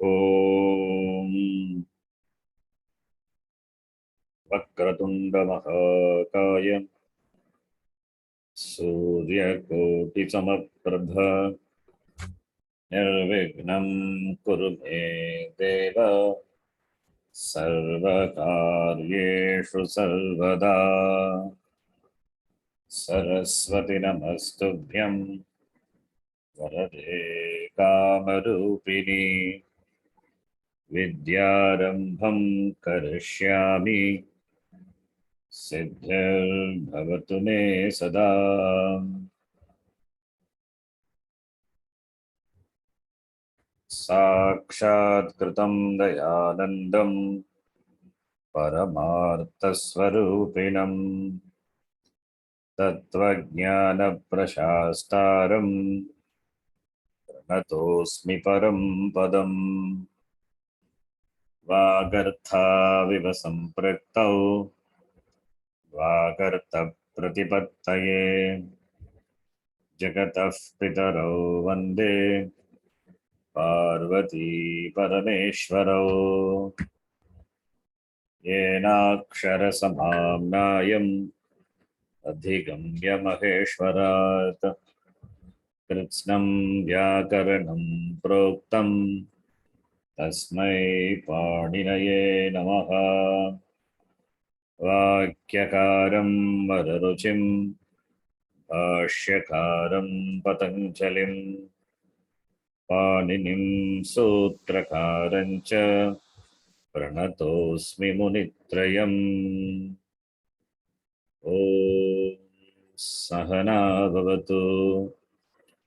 ॐ वक्रतुण्डमहाकाय सूर्यकोटिसमप्रभ निर्विघ्नं कुरु मे देव सर्वकार्येषु सर्वदा। सरस्वती नमस्तुभ्यं वरदे कामरूपिणी विद्यारम्भं करिष्यामि सिद्धिर्भवतु मे सदा। साक्षात्कृतं दयानन्दं परमार्थस्वरूपिणं तत्त्वज्ञानप्रशास्तारं प्रणतोऽस्मि परं पदम्। वागर्थाविव सम्पृक्तौ वागर्थप्रतिपत्तये जगतः पितरौ वन्दे पार्वती परमेश्वरौ। येनाक्षरसमाम्नायम् अधिगम्य महेश्वरात् कृत्स्नं व्याकरणं प्रोक्तं तस्मै पाणिनये नमः। वाक्यकारं वररुचिं भाष्यकारं पतञ्जलिं पाणिनिं सूत्रकारं च प्रणतोऽस्मि मुनित्रयम्। ॐ सहना भवतु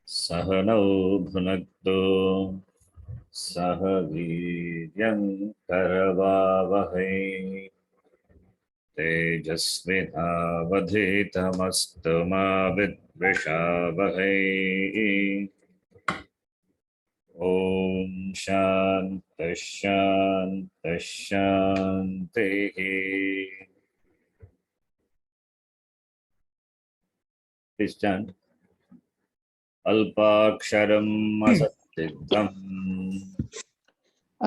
सहनौ भुनक्तु सह वीर्यं करवावहै तेजस्विनावधीतमस्तु मा विद्विषावहै। ॐ शान्तिः शान्तिः शान्तिः। Please chant. अल्पाक्षरम् असत्सिद्धम्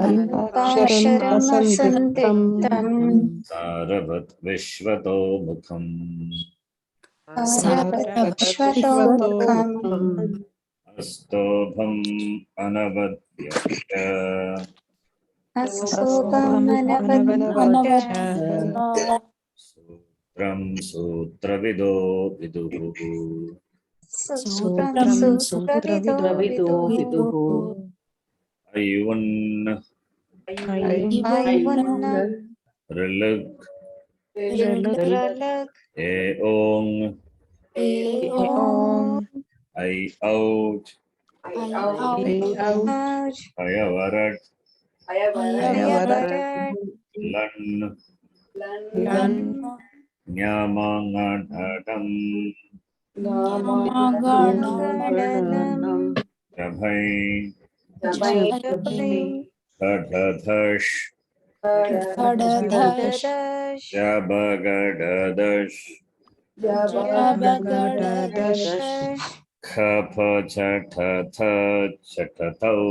अल्पाक्षरम् असन्दिग्धम् सारवत् विश्वतोमुखम् अस्तोभम् अनवद्यश्च सूत्रं सूत्रविदो विदुः ऐवन् ऋलृक् एओङ् ऐ औच् अयवरट् लन् न्यामाङाढम् जभै खडधश् जबगडदश् खफ छठथ छठथौ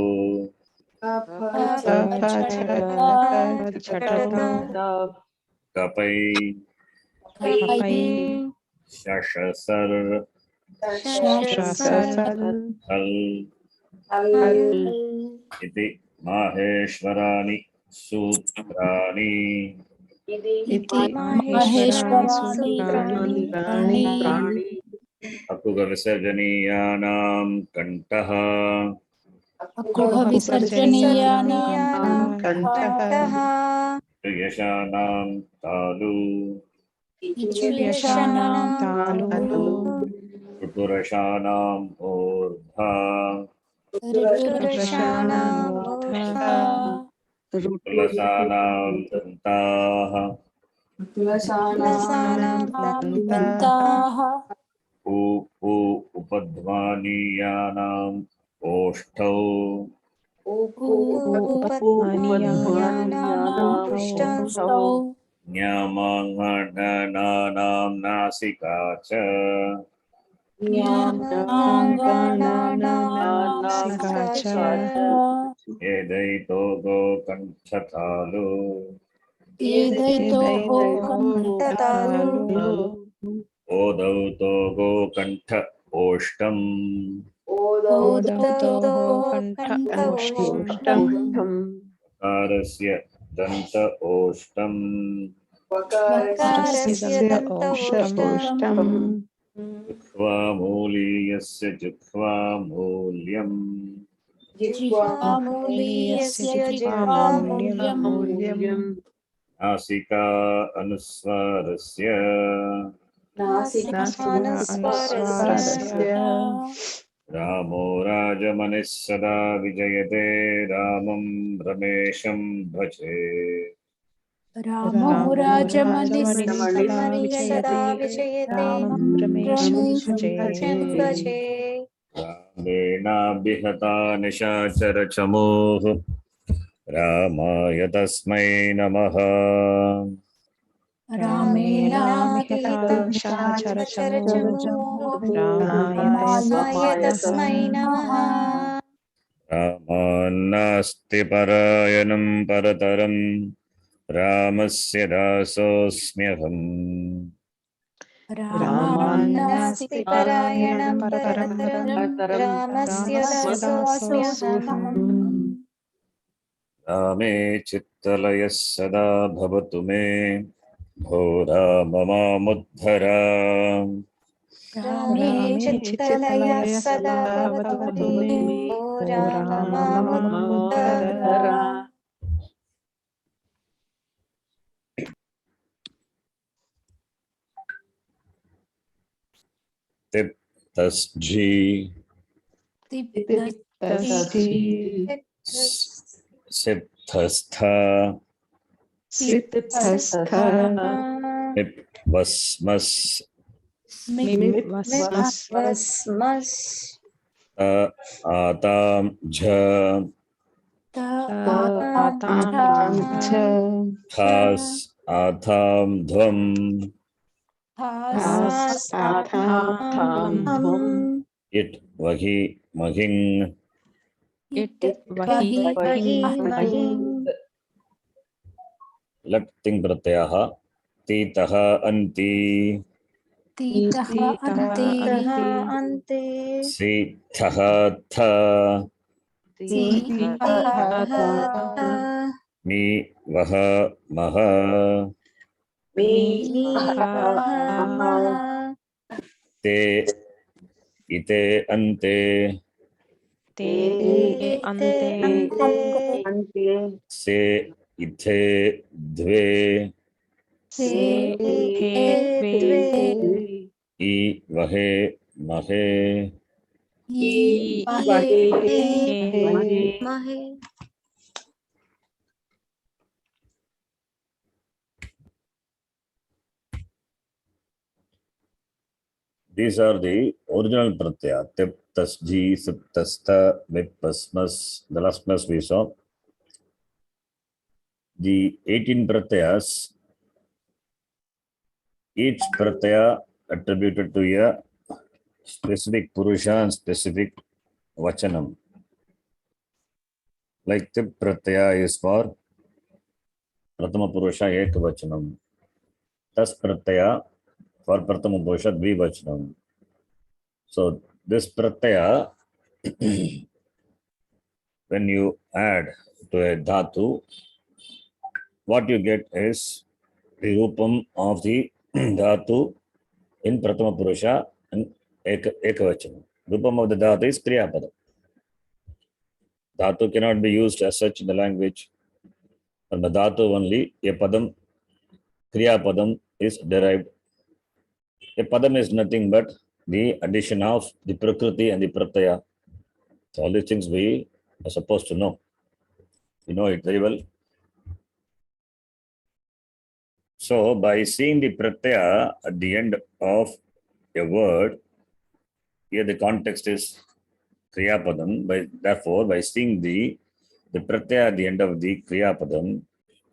कपै शशसर् हल् इति माहेश्वराणि सूत्राणि अकुगविसर्जनीयानां कण्ठः यशानां तालु ऋतुरशानाम् ऊर्ध्वा तुलसानां दन्ताः उ उपध्मानीयानाम् ओष्ठौ न्यामाङ्गणानां नासिका च Edaito go kanchatalu. Edaito Kantalu Odauto go kantha oshtam. Odauto Kanta Oshtam Karasya danta oshtam. Vakarasya Danta Oshtam Jukva muliyasya jukva mulyam. Jihvamuliyasya Jihvamulyam Nasika anusvarasya. Nasikmanasvarasya Ramo Rajamanis Sada Vijayate Ramam Ramesham Bhaje. Ramo Rajamanis Sada Vijayate Vijayate Ramam Ramesham Bhaje Ramena Bihata Nishachara Chamuh Ramaya Tasmai Namaha. Ramena Vihita Nishacharachamu Ramaya Tasmai Namaha Ramannasti Parayanam Parataram Ramasya Dasosmyaham. Ramannasti Parayanam Parataram Ramasya Ramasya Dasosmyaham Rame Chittalaya Sada Bhavatu Me Bhora Mama Muddhara. Rame Chittalaya Sada Bhavatu Me Ora Mama Muddhara Tiptasji Sipthastha Mipvasmas Vasmas Atam Jha Thas Atham Dhvam It Vahi Mahing Lat Ting Pratyaha Titaha Anti Ante Sithaha Tha Mi Vaha Maha Te Ite Ante Se Ithe Dve I Vahe Mahe. Mahe These are the original pratyaya. Tip, tasji, sip, tasta, mip, pasmas. The last class we saw. The 18 pratyayas, each pratyaya attributed to a specific purusha and specific vachanam. Like tip pratyaya is for pratama purusha ek vachanam. Tas pratyaya for pratama purusha dvi vachanam. So this pratyaya, when you add to a dhatu, what you get is the rupam of the dhatu in pratama purusha and ekavachanam. Rupam of the dhatu is kriyapada. Dhatu cannot be used as such in the language. From the dhatu only, a padam, kriya padam is derived. A padam is nothing but the addition of the prakriti and the pratyaya. So all these things we are supposed to know. You know it very well. So by seeing the pratyaya at the end of a word, here the context is kriyapadam. Therefore, by seeing the pratyaya at the end of the kriyapadam,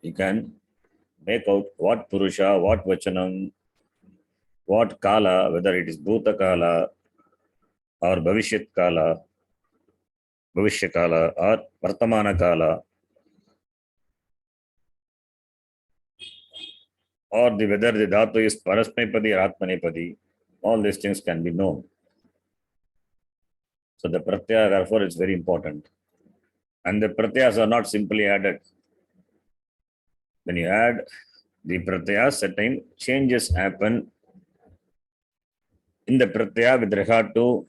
you can make out what purusha, what vachanam, what kala, whether it is bhuta kala or bhavishyat kala, Bhavishya Kala or Vartamana Kala, or whether the dhatu is Parasmepadi or Atmanepadi, all these things can be known. So the pratyaya, therefore, is very important. And the pratyayas are not simply added. When you add the pratyaya, certain changes happen in the pratyaya with regard to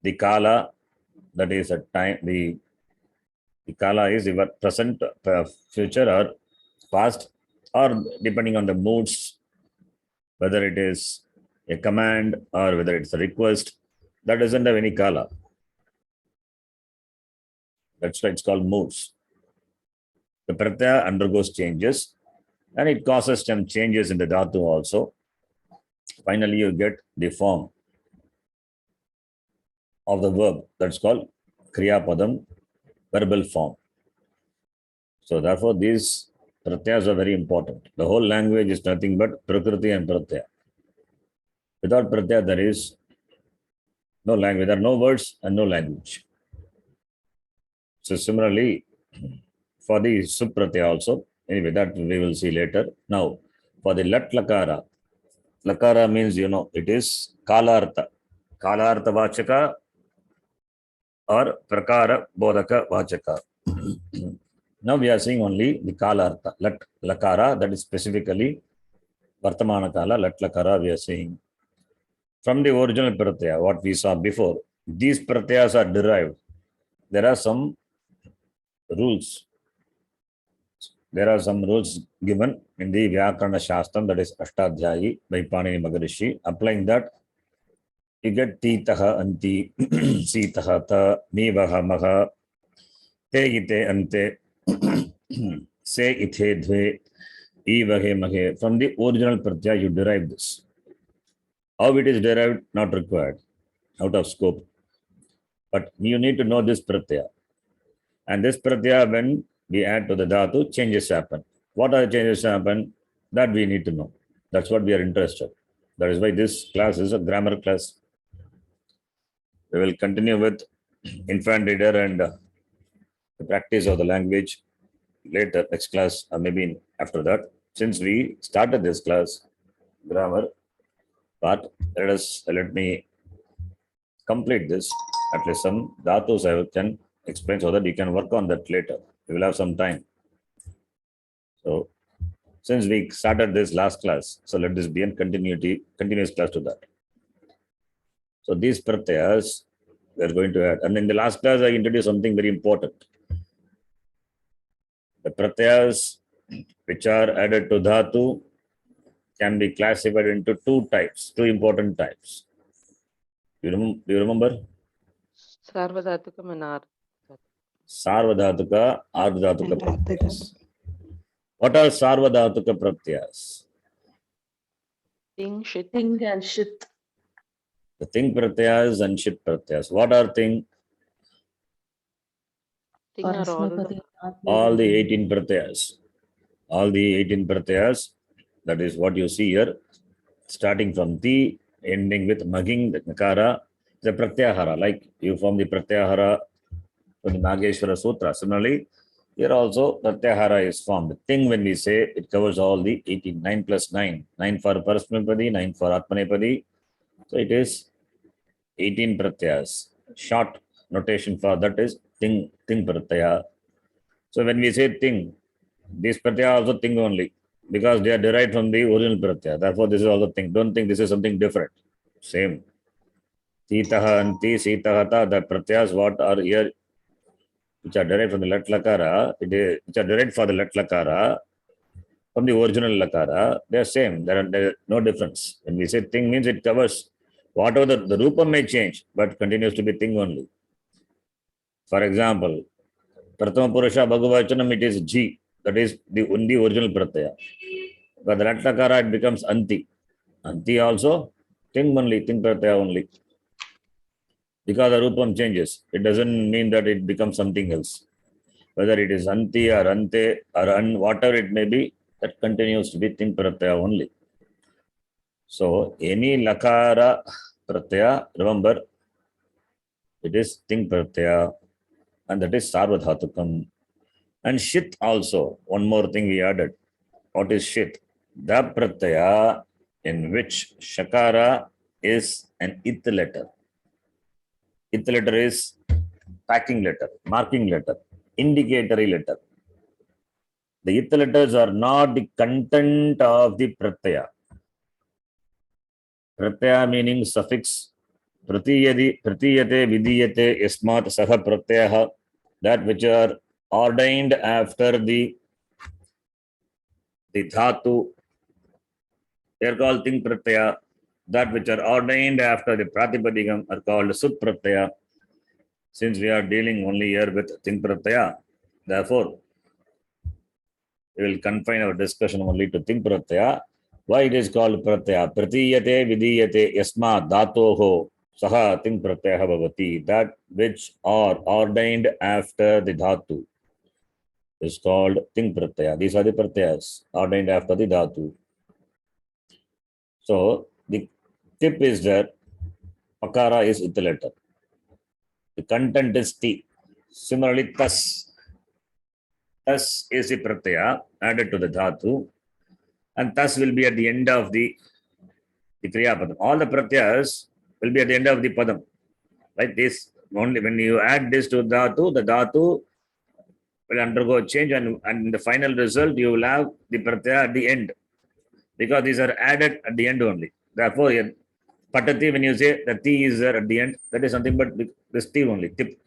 the kala, that is a time, the kala is your present, future, or past, or depending on the moods, whether it is a command or whether it's a request, that doesn't have any kala. That's why it's called moods. The pratyaya undergoes changes and it causes some changes in the dhatu also. Finally, you get the form of the verb. That's called kriya padam, verbal form. So therefore, these pratyayas are very important. The whole language is nothing but prakriti and pratyaya. Without pratyaya, there is no language. There are no words and no language. So similarly, for the supratyaya also, anyway, that we will see later. Now, for the lat lakara, lakara means, it is kalartha. Kalartha vachaka or prakara bodhaka vachaka. Now we are seeing only the kalartha. Lat lakara, that is specifically Vartamana Kala, Lat Lakara, we are seeing. From the original pratyaya, what we saw before, these pratyayas are derived. There are some rules. There are some rules given in the Vyakarana Shastram, that is Ashtadhyayi by Panini Maharishi. Applying that, you get Titaha Anti, Sitaha Ta, Nivaha Maha, Te Ite Ante, Se Ite Dve, Ivahe Mahe. From the original pratyaya, you derive this. How it is derived, not required, out of scope. But you need to know this pratyaya. And this pratyaya, when we add to the dhatu, changes happen. What are the changes happen? That we need to know. That's what we are interested. That is why this class is a grammar class. We will continue with infant reader and the practice of the language later, next class, or maybe after that. Since we started this class, grammar part, let me complete this. At least some dhatus I can explain so that you can work on that later. You will have some time. So, since we started this last class, so let this be a continuous class to that. So these pratyayas we are going to add. And in the last class, I introduced something very important. The pratyayas which are added to dhatu can be classified into two important types. Do you remember? Sarvadhatukam and Sarvadhatuka, Ardhatuka pratyayas. What are Sarvadhatuka pratyayas? Ting, shit. Ting and shit. The ting pratyayas and shit pratyayas. What are ting? Ting are All the 18 pratyayas. All the 18 pratyayas. That is what you see here. Starting from ti, ending with maging, the nakara, the pratyahara. Like you form the pratyahara from the Nageshwara Sutra. Similarly, here also pratyahara is formed. The thing when we say, it covers all the 18, 9 plus 9. 9 for Parasmepadi, 9 for Atmanepadi. So it is 18 pratyayas. Short notation for that is ting pratyaya. So when we say ting, this pratyaya also ting only, because they are derived from the original pratyaya. Therefore, this is also ting. Don't think this is something different. Same. Titaha anti, sitaha ta, the pratyayas what are here, which are derived from the lat lakara, which are derived for the lat lakara, from the original lakara, they are same. There is no difference. When we say ting means it covers whatever the rupa may change, but continues to be ting only. For example, Prathama Purusha Bhagavachanam, it is G. That is the original pratyaya. But the lat lakara, it becomes anti. Anti also ting only, ting pratyaya only. Because the rupam changes, it doesn't mean that it becomes something else. Whether it is anti or ante or whatever it may be, that continues to be ting pratyaya only. So any lakara pratyaya, remember, it is ting pratyaya. and that is Sarvadhatukam. And Shit also, one more thing we added. What is Shit? The pratyaya in which Shakara is an ith letter. Ith letter is packing letter, marking letter, indicatory letter. The ith letters are not the content of the pratyaya. Pratyaya meaning suffix. Pratiyate vidiyate yasmat saha pratyaya. That which are ordained after the dhatu. They are called ting pratyaya. That which are ordained after the pratipadikam are called sut pratyaya. Since we are dealing only here with ting pratyaya, therefore, we will confine our discussion only to ting pratyaya. Why it is called pratyaya? Pratiyate vidiyate yasma dhatoho saha ting pratyaya bhavati. That which are ordained after the dhatu is called ting pratyaya. These are the pratyayas ordained after the dhatu. So the tip is that pakara is ith letter. The content is T. Similarly, tas. Tas is the pratyaya added to the dhatu, and tas will be at the end of the kriya padam. All the pratyayas will be at the end of the padam. Like this, only when you add this to the dhatu will undergo change, and in the final result, you will have the pratyaya at the end, because these are added at the end only. Therefore, here, patati, when you say the T is there at the end, that is something but this T only, tip.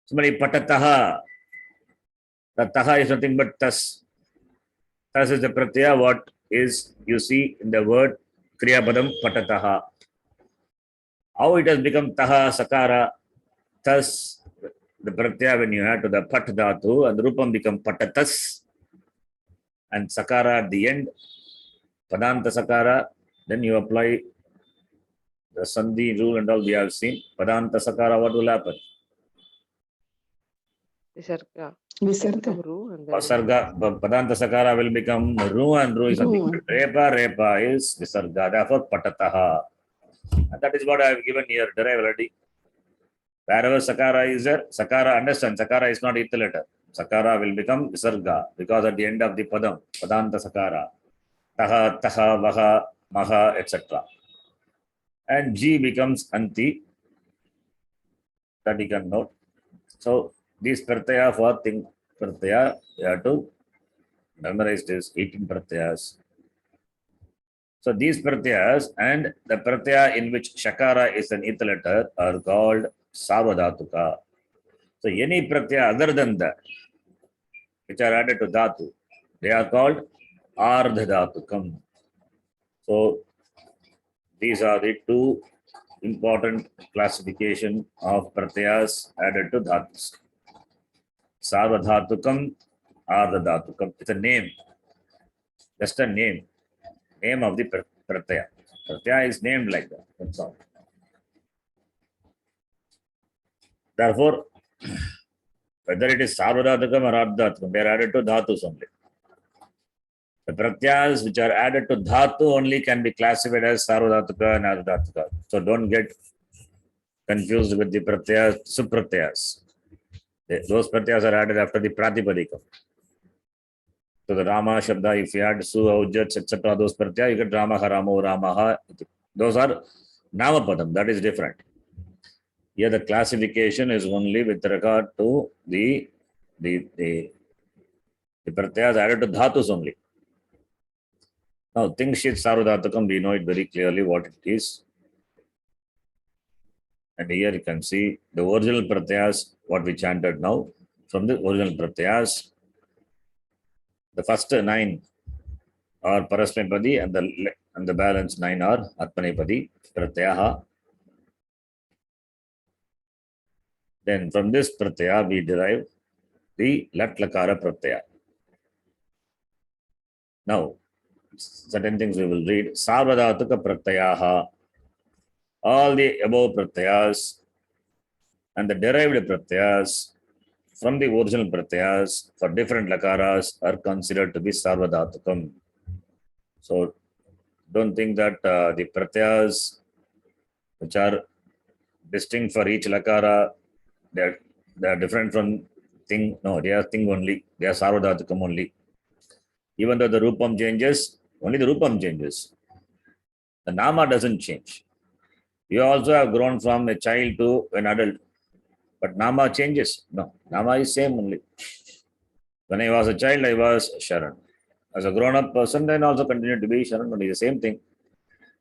Somebody patataha, the taha is nothing but tas. Tas is the pratyaya, what is you see in the word kriya padam patataha. How it has become taha sakara, tas, the pratyaya when you add to the pat dhatu, and the rupam become patatas, and sakara at the end, padanta sakara, then you apply the sandhi rule and all we have seen. Padanta sakara, what will happen? Visarga. Visarga. Become ru and then Visarga, padanta sakara will become ru, and ru is nothing. Repa is visarga, therefore patataha. And that is what I have given here, derived already. Wherever sakara is there, sakara, understand, sakara is not ith letter. Sakara will become visarga, because at the end of the padam, padanta sakara, taha, taha, vaha, maha, etc. And G becomes anti, that you can note. So these pratyaya for ting pratyaya, you have to memorize this 18 pratyayas. So these pratyayas and the pratyaya in which shakara is an ith letter are called savadhatuka. So any pratyaya other than that, which are added to dhatu, they are called ardhadhatukam. So these are the two important classification of pratyayas added to dhatus. Sarvadhatukam, ardhadhatukam. It's a name, just a name of the pratyaya. Pratyaya is named like that. That's all. Therefore, whether it is sarvadhatukam or ardhadhatukam, they are added to dhatus only. The pratyayas which are added to dhatu only can be classified as sarvadhatuka and ardhadhatuka. So don't get confused with the pratyayas, supratyayas. Those pratyayas are added after the pratipadikam. So the Rama Shabda, if you add Su, Aujats, etc., those pratyayas, you get Ramaha, Ramo, Ramaha. Those are Namapadam, that is different. Here the classification is only with regard to the pratyayas added to dhatus only. Now, Tingshit Sarvadhatukam, we know it very clearly what it is. And here you can see the original pratyayas, what we chanted now. From the original pratyayas, the first 9 are Parasmepadi, and the balance 9 are Atmanepadi pratyaha. Then from this pratyaya, we derive the Lat Lakara pratyaya. Now, certain things we will read. Sarvadhatuka pratyaha. All the above pratyayas and the derived pratyayas from the original pratyayas for different lakaras are considered to be sarvadhatukam. So don't think that the pratyayas which are distinct for each lakara, They are different from thing. No, they are thing only. They are Sarvadhatukam only. Even though the Rupam changes, only the Rupam changes. The Nama doesn't change. You also have grown from a child to an adult, but Nama changes. No, Nama is same only. When I was a child, I was Sharan. As a grown-up person, then also continue to be Sharan, only the same thing.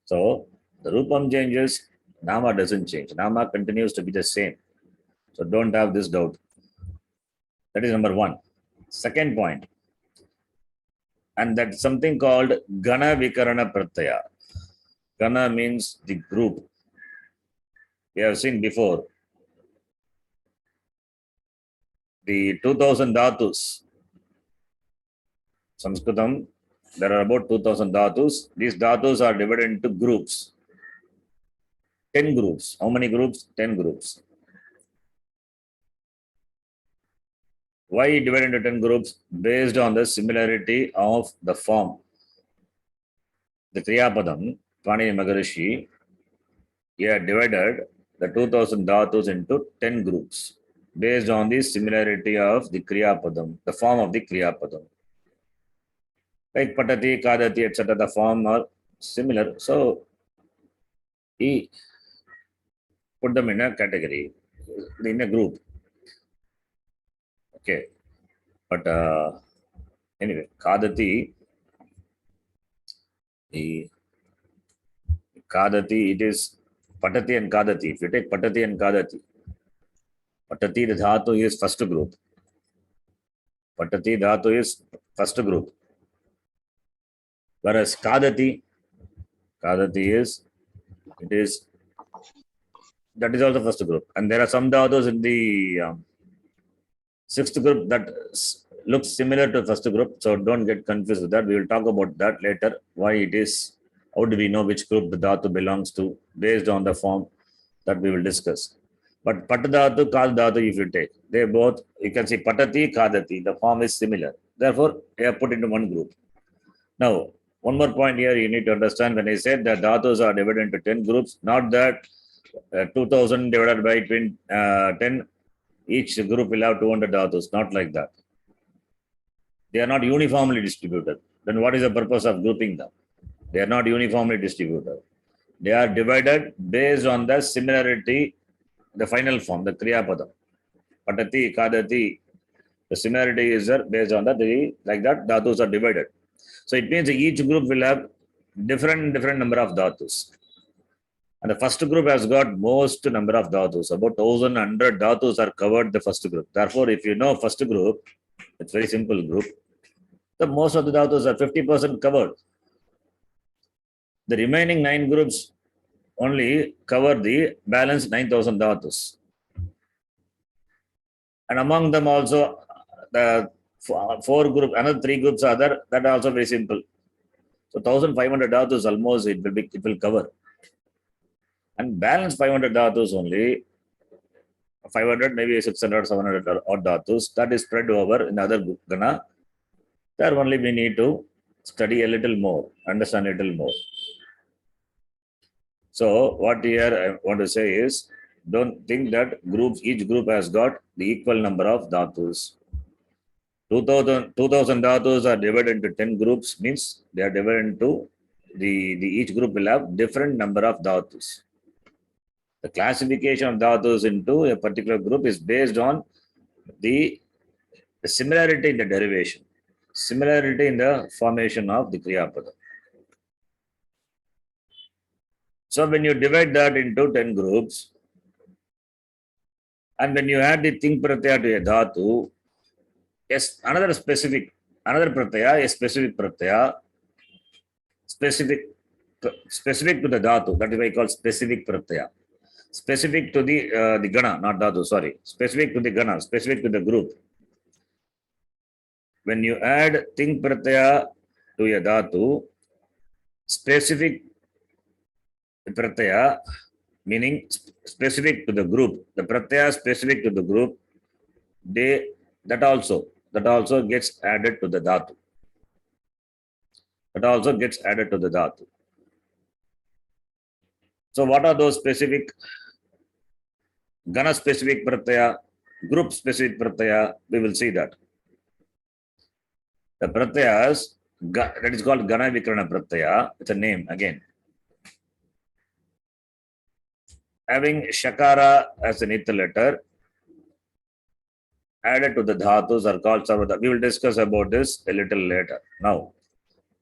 So the Rupam changes, Nama doesn't change. Nama continues to be the same. So don't have this doubt. That is number one. Second point, and that's something called Gana Vikarana Pratyaya. Gana means the group. We have seen before the 2000 dhatus. Saṃskṛtam, there are about 2000 dhatus. These dhatus are divided into groups. 10 groups. How many groups? 10 groups. Why divided into 10 groups? Based on the similarity of the form. The Kriyapadam, Panini Maharishi, he had divided the 2000 dhatus into 10 groups based on the similarity of the Kriyapadam, the form of the Kriyapadam. Like Patati, Kadati, etc., the form are similar. So he put them in a category, in a group. Okay. But anyway, Kadati, the Kadati, it is Patati and Kadati. If you take Patati and Kadati, Patati, the dhatu is first group. Patati dhatu is first group. Whereas Kadati is, it is, that is also first group. And there are some dhatus in the sixth group that looks similar to first group. So don't get confused with that. We will talk about that later. Why it is, how do we know which group the dhatu belongs to based on the form that we will discuss. But Patadhatu, Kaldhatu, if you take, they both, you can see Patati, Kadati, the form is similar. Therefore, they are put into one group. Now, one more point here you need to understand when I said that dhatus are divided into 10 groups, not that 2000 divided by 10, each group will have 200 dhatus, not like that. They are not uniformly distributed. Then what is the purpose of grouping them? They are not uniformly distributed. They are divided based on the similarity, the final form, the Kriyapadam. Patati, Kadati, the similarity is there based on that, like that, dhatus are divided. So it means each group will have different number of dhatus. And the first group has got most number of dhatus. About 1100 dhatus are covered the first group. Therefore, if you know first group, it's very simple group. The most of the dhatus are 50% covered. The remaining 9 groups only cover the balance 9000 dhatus. And among them also, the 4 groups, another 3 groups are there, that are also very simple. So 1500 dhatus almost it will cover. And balance 500 dhatus only, 500, maybe 600, 700 odd dhatus, that is spread over in other gana. There only we need to study a little more, understand a little more. So what here I want to say is, don't think that each group has got the equal number of dhatus. 2000 dhatus are divided into 10 groups, means they are divided into each group will have different number of dhatus. The classification of dhatus into a particular group is based on the similarity in the derivation, similarity in the formation of the Kriyapada. So when you divide that into 10 groups, and when you add the Ting Pratyaya to a dhatu, yes, another pratyaya, a specific pratyaya, specific to the dhatu, that is why I call specific pratyaya. Specific to the gana, not dhatu, sorry. Specific to the gana, specific to the group. When you add Ting Pratyaya to a dhatu, specific pratyaya, meaning specific to the group, the pratyaya specific to the group, that also gets added to the dhatu. That also gets added to the dhatu. So what are those specific, gana specific pratyaya? group specific pratyaya, we will see that. The pratyayas, that is called Gana Vikarana pratyaya, it's a name again. Having Shakara as an ith letter added to the dhatus are called Sarvadhatu. We will discuss about this a little later. Now,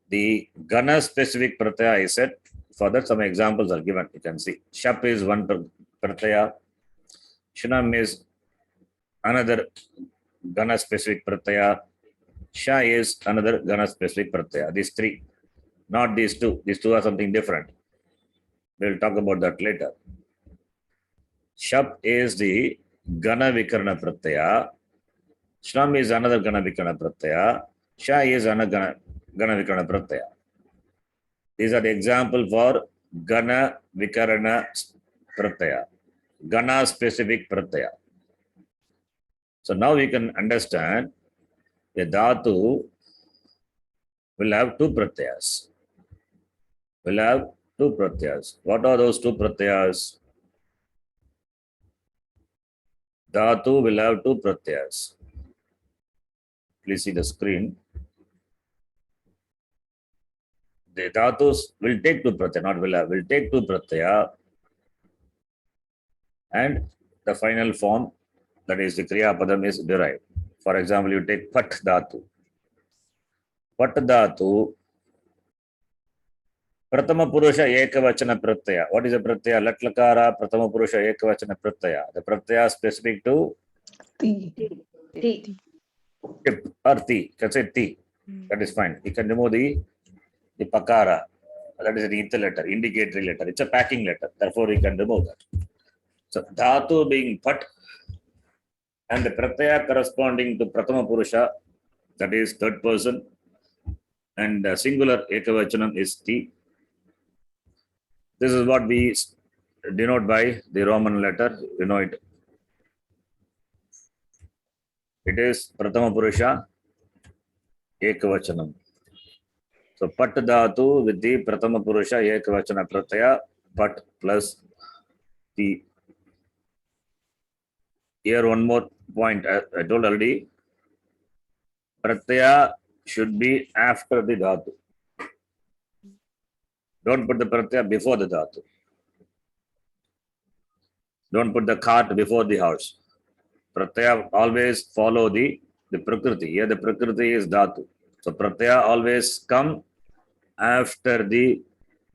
the Gana specific pratyaya is said. For that, some examples are given. You can see. Shap is one pratyaya. Shinam is another Gana specific pratyaya. Sha is another Gana specific pratyaya. These three, not these two. These two are something different. We'll talk about that later. Shap is the Gana Vikarana pratyaya. Shram is another Gana Vikarana pratyaya. Sha is another Gana Vikarana pratyaya. These are the example for Gana Vikarana pratyaya. Gana specific pratyaya. So now we can understand a dhatu will have two pratyayas. Will have two pratyayas. What are those two pratyayas? Dhatu will have two pratyayas. Please see the screen. The dhatus will take two pratyaya, not will have, will take two pratyaya, and the final form, that is the Kriya Padam, is derived. For example, you take Pat dhatu. Pat dhatu, Pratama Purusha Ekavachana Pratyaya. What is a Pratyaya? Latlakara Pratama Purusha Ekavachana Pratyaya. The Pratyaya specific to Ti. tip or ti. Can say ti. That is fine. You can remove the pakara. That is an ith letter, indicatory letter. It's a packing letter. Therefore, you can remove that. So, dhatu being Pat and the Pratyaya corresponding to Pratama Purusha, that is third person, and singular Ekavachanam is ti. This is what we denote by the Roman letter. You know it. It is Pratama Purusha Ekavachanam. So Pat dhatu with the Pratama Purusha Ekavachana Pratyaya, Pat plus the. Here one more point. I told already. Pratyaya should be after the dhatu. Don't put the pratyaya before the dhatu. Don't put the cart before the house. Pratyaya always follow the prakriti. Here the prakriti is dhatu. So pratyaya always come after the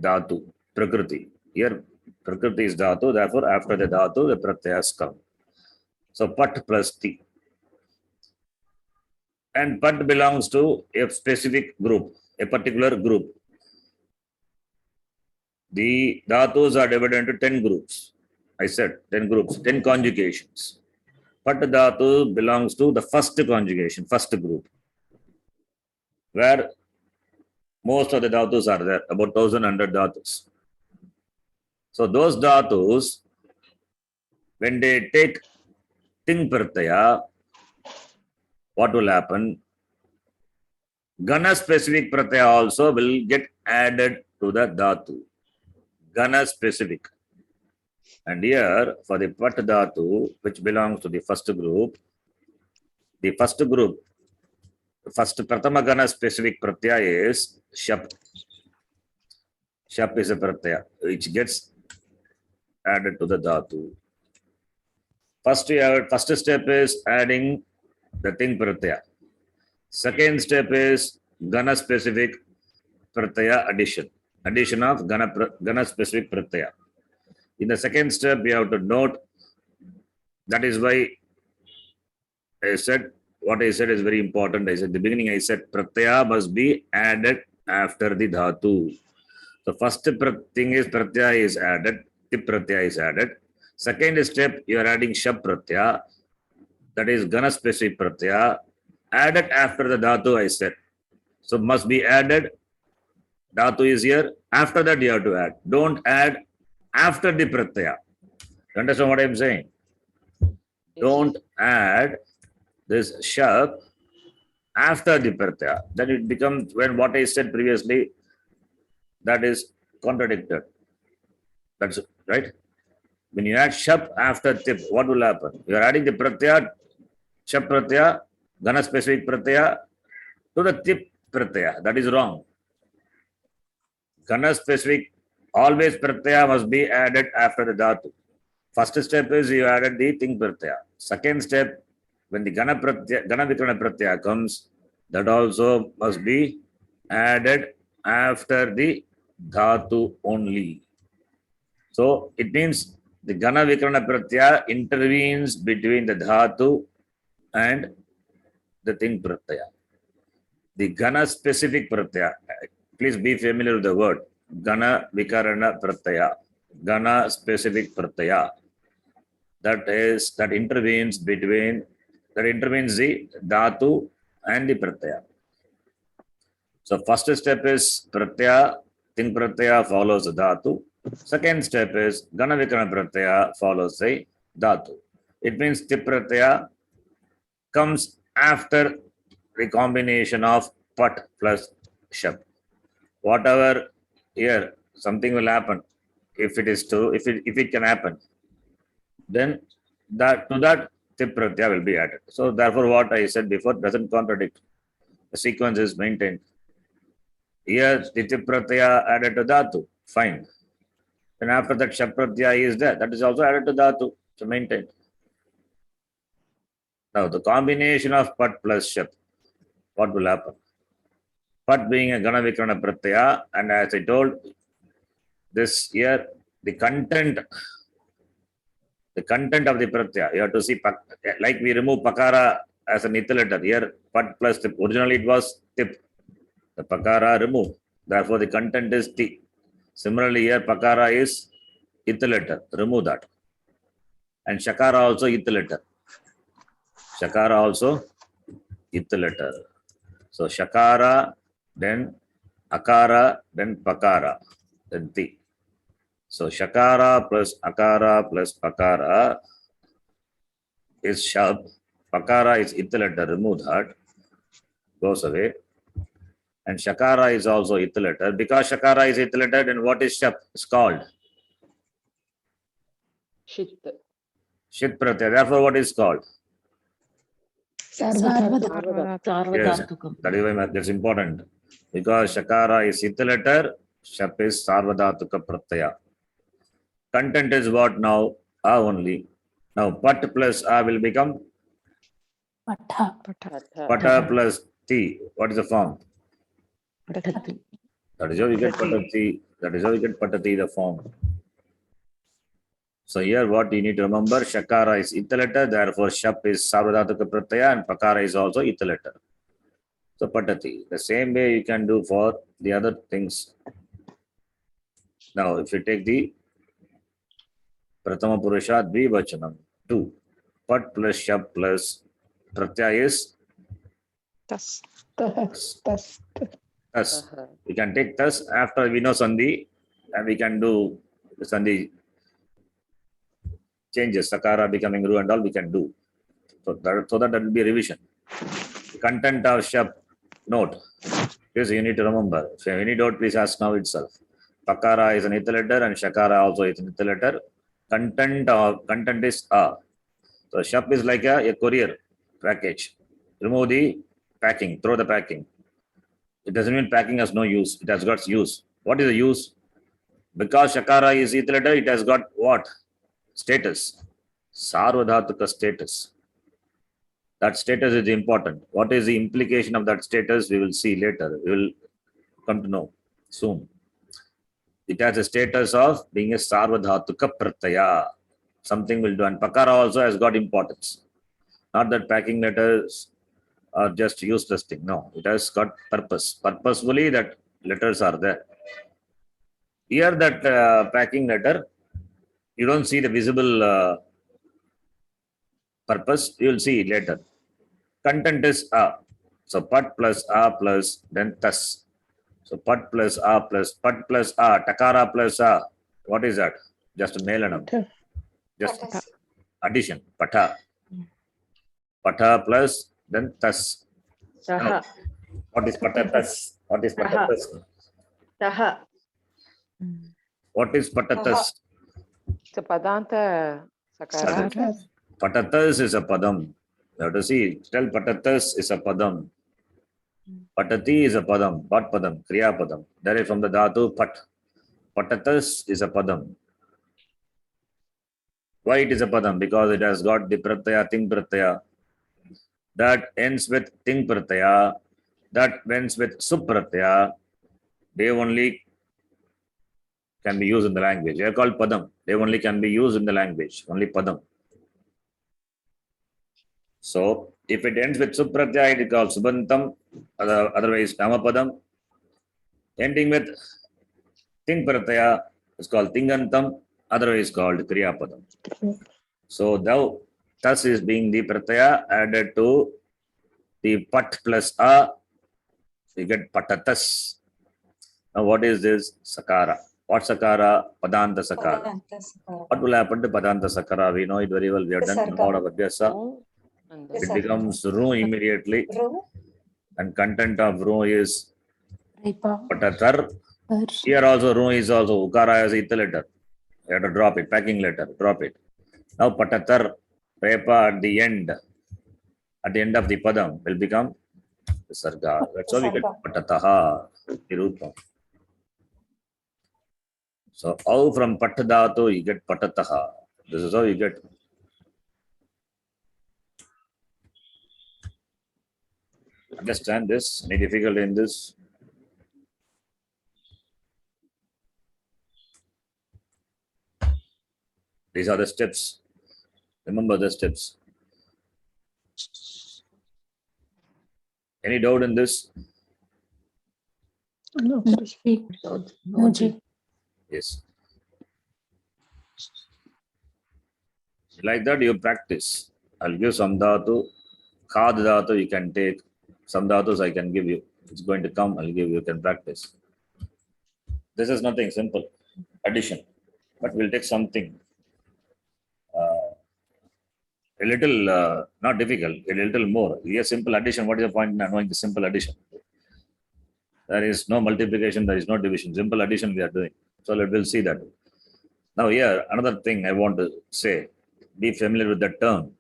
dhatu, prakriti. Here prakriti is dhatu, therefore after the dhatu the pratyayas come. So Pat plus ti. And Pat belongs to a specific group, a particular group. The dhatus are divided into 10 groups. I said 10 groups, 10 conjugations. Pat dhatu belongs to the first conjugation, first group, where most of the dhatus are there, about 1,100 dhatus. So those dhatus, when they take ting pratyaya, what will happen? Gana specific pratyaya also will get added to the dhatu. Gana specific. And here, for the Pat dhatu, which belongs to the first group, the first Pratama Gana specific pratyaya is Shap. Shap is a pratyaya which gets added to the dhatu. First step is adding the ting pratyaya. Second step is Gana specific pratyaya addition. Addition of Gana specific pratyaya. In the second step, we have to note, that is why I said, what I said is very important. I said, at the beginning, I said, pratyaya must be added after the dhatu. So first thing is pratyaya is added, tip pratyaya is added. Second step, you are adding shab pratyaya, that is Gana specific pratyaya, added after the dhatu, I said. So must be added. Dhatu is here. After that, you have to add. Don't add after the pratyaya. You understand what I am saying? Don't add this shab after the pratyaya. Then it becomes, when what I said previously, that is contradicted. That's right. When you add shap after tip, what will happen? You are adding the pratyaya, shap pratyaya, gana specific pratyaya to the tip pratyaya. That is wrong. Gana specific, always pratyaya must be added after the dhatu. First step is you added the ting pratyaya. Second step, when the gana vikarana pratyaya comes, that also must be added after the dhatu only. So it means the gana vikarana pratyaya intervenes between the dhatu and the ting pratyaya. The gana specific pratyaya, please be familiar with the word gana vikarana pratyaya, gana specific pratyaya. That intervenes the dhatu and the pratyaya. So first step is pratyaya, ting pratyaya follows the dhatu. Second step is gana vikarana pratyaya follows the dhatu. It means tip pratyaya comes after the combination of pat plus shap. Whatever here, something will happen. If it can happen, then that tip pratyaya will be added. So therefore, what I said before doesn't contradict. The sequence is maintained. Here, the tip pratyaya added to dhatu, fine. Then after that, shap pratyaya is there. That is also added to dhatu, so maintained. Now, the combination of pat plus shap, what will happen? Pat being a gana vikarana pratyaya, and as I told, this here, the content of the pratyaya, you have to see, like we remove pakara as an ith letter. Here, pat plus tip. Originally, it was tip. The pakara removed. Therefore, the content is ti. Similarly, here, pakara is ith letter. Remove that. And shakara also ith letter. Shakara also ith letter. So, shakara, then akara, then pakara, then ti. So, shakara plus akara plus pakara is shab. Pakara is ith letter. Remove that. Goes away. And shakara is also ith letter. Because shakara is ith letter, then what is shap? It's called Shit. shit pratyaya. Therefore, what is called? Sarvadhatukam. Yes, that is why that's important. Because shakara is ith letter, shap is sarvadhatuka pratyaya. Content is what now? A only. Now, pat plus a will become Patha. pata plus t. What is the form? Patati. That is how we get patati. That is how we get patati, the form. So here what you need to remember, shakara is ith letter, therefore shap is sarvadhatuka pratyaya and pakara is also ith letter. So patati. The same way you can do for the other things. Now if you take the Pratama Purusha Dvivachanam, 2. Pat plus shap plus pratyaya is Tas. Tas. thus. We can take thus after we know sandhi and we can do the sandhi changes, sakara becoming ru and all we can do. So that will be a revision. The content of shap note. Yes, you need to remember. If you have any doubt, please ask now itself. Pakara is an ith letter and shakara also is an ith letter. Content is a. So shap is like a courier package. Remove the packing, throw the packing. It doesn't mean packing has no use. It has got use. What is the use? Because shakara is ith letter, it has got what? Status. Sarvadhatuka status. That status is important. What is the implication of that status? We will see later. We will come to know soon. It has a status of being a sarvadhatuka pratyaya. Something will do. And pakara also has got importance. Not that packing letters are just useless thing. No, it has got purpose. Purposefully that letters are there. Here that packing letter, you don't see the visible purpose. You will see later. Content is a. So pat plus a plus then tas. So pat plus a plus pat plus a. Takara plus a. What is that? Just melanam. Just addition. Patha. Patha plus then tas. Taha. What is patatas? What is patatas? Taha. What is patatas? a Padanta Sakara. Sakara. Patatas is a padam. You have to see, tell patatas is a padam. Patati is a padam, pat padam, kriya padam. Derived from the dhatu pat. Patatas is a padam. Why it is a padam? Because it has got the pratyaya, ting pratyaya. That ends with ting pratyaya. That ends with sup pratyaya. They only can be used in the language. They are called padam. They only can be used in the language. Only padam. So, if it ends with sup pratyaya, it is called subantam. Otherwise, namapadam. Ending with ting pratyaya is called tingantam. Otherwise called kriyapadam. So, thou, thus is being the pratyaya added to the pat plus a, you get patatas. Now, what is this? Sakara. What sakara? Padanta sakara. What will happen to Padanta sakara? We know it very well. We have done a lot of abhyasa. Ru and It the becomes ru immediately. And content of ru is patatar. Here also ru is also ukara as ita letter. You have to drop it, packing letter, drop it. Now patatar, repa at the end of the padam will become sarga. That's how we get patataha, the rupam. So how from patadatu you get patataha. This is how you get. Understand this? Any difficulty in this? These are the steps. Remember the steps. Any doubt in this? No, Ji. Yes. Like that you practice. I'll give some dhatu. Khad dhatu you can take. Some dhatus I can give you. It's going to come, I'll give you. You can practice. This is nothing, simple. Addition. But we'll take something. A little, not difficult, a little more. Here, simple addition. What is the point in knowing the simple addition? There is no multiplication, there is no division. Simple addition we are doing. So we'll see that. Now here, another thing I want to say. Be familiar with that term.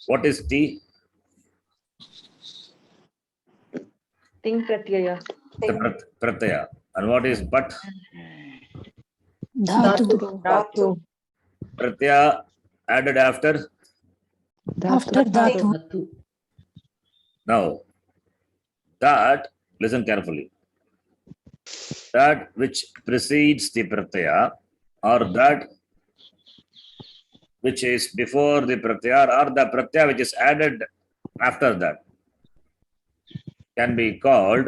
What is T? Ting Pratyaya. The pratyaya. And what is Pat? Dhatu. Pratyaya added after. After dhatu. Now, that, listen carefully. That which precedes the pratyaya or that which is before the pratyaya or the pratyaya which is added after that can be called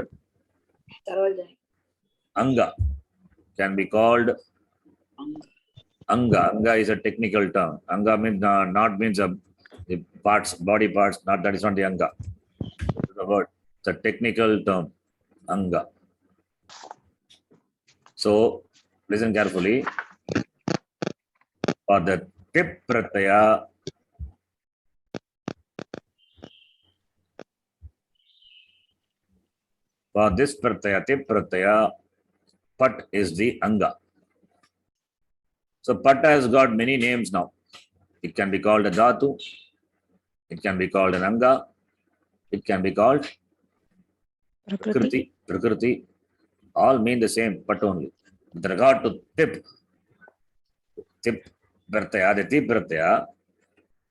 anga. Can be called anga. Anga is a technical term. Anga means not means the parts, body parts. Not that is not the anga. The word. It's a technical term. Anga. So listen carefully. For the tip pratyaya, for this pratyaya, tip pratyaya, pat is the anga. So pat has got many names now. It can be called a dhatu. It can be called an anga. It can be called prakriti. Prakriti. All mean the same, pat only. With regard to tip pratyaya, the tip pratyaya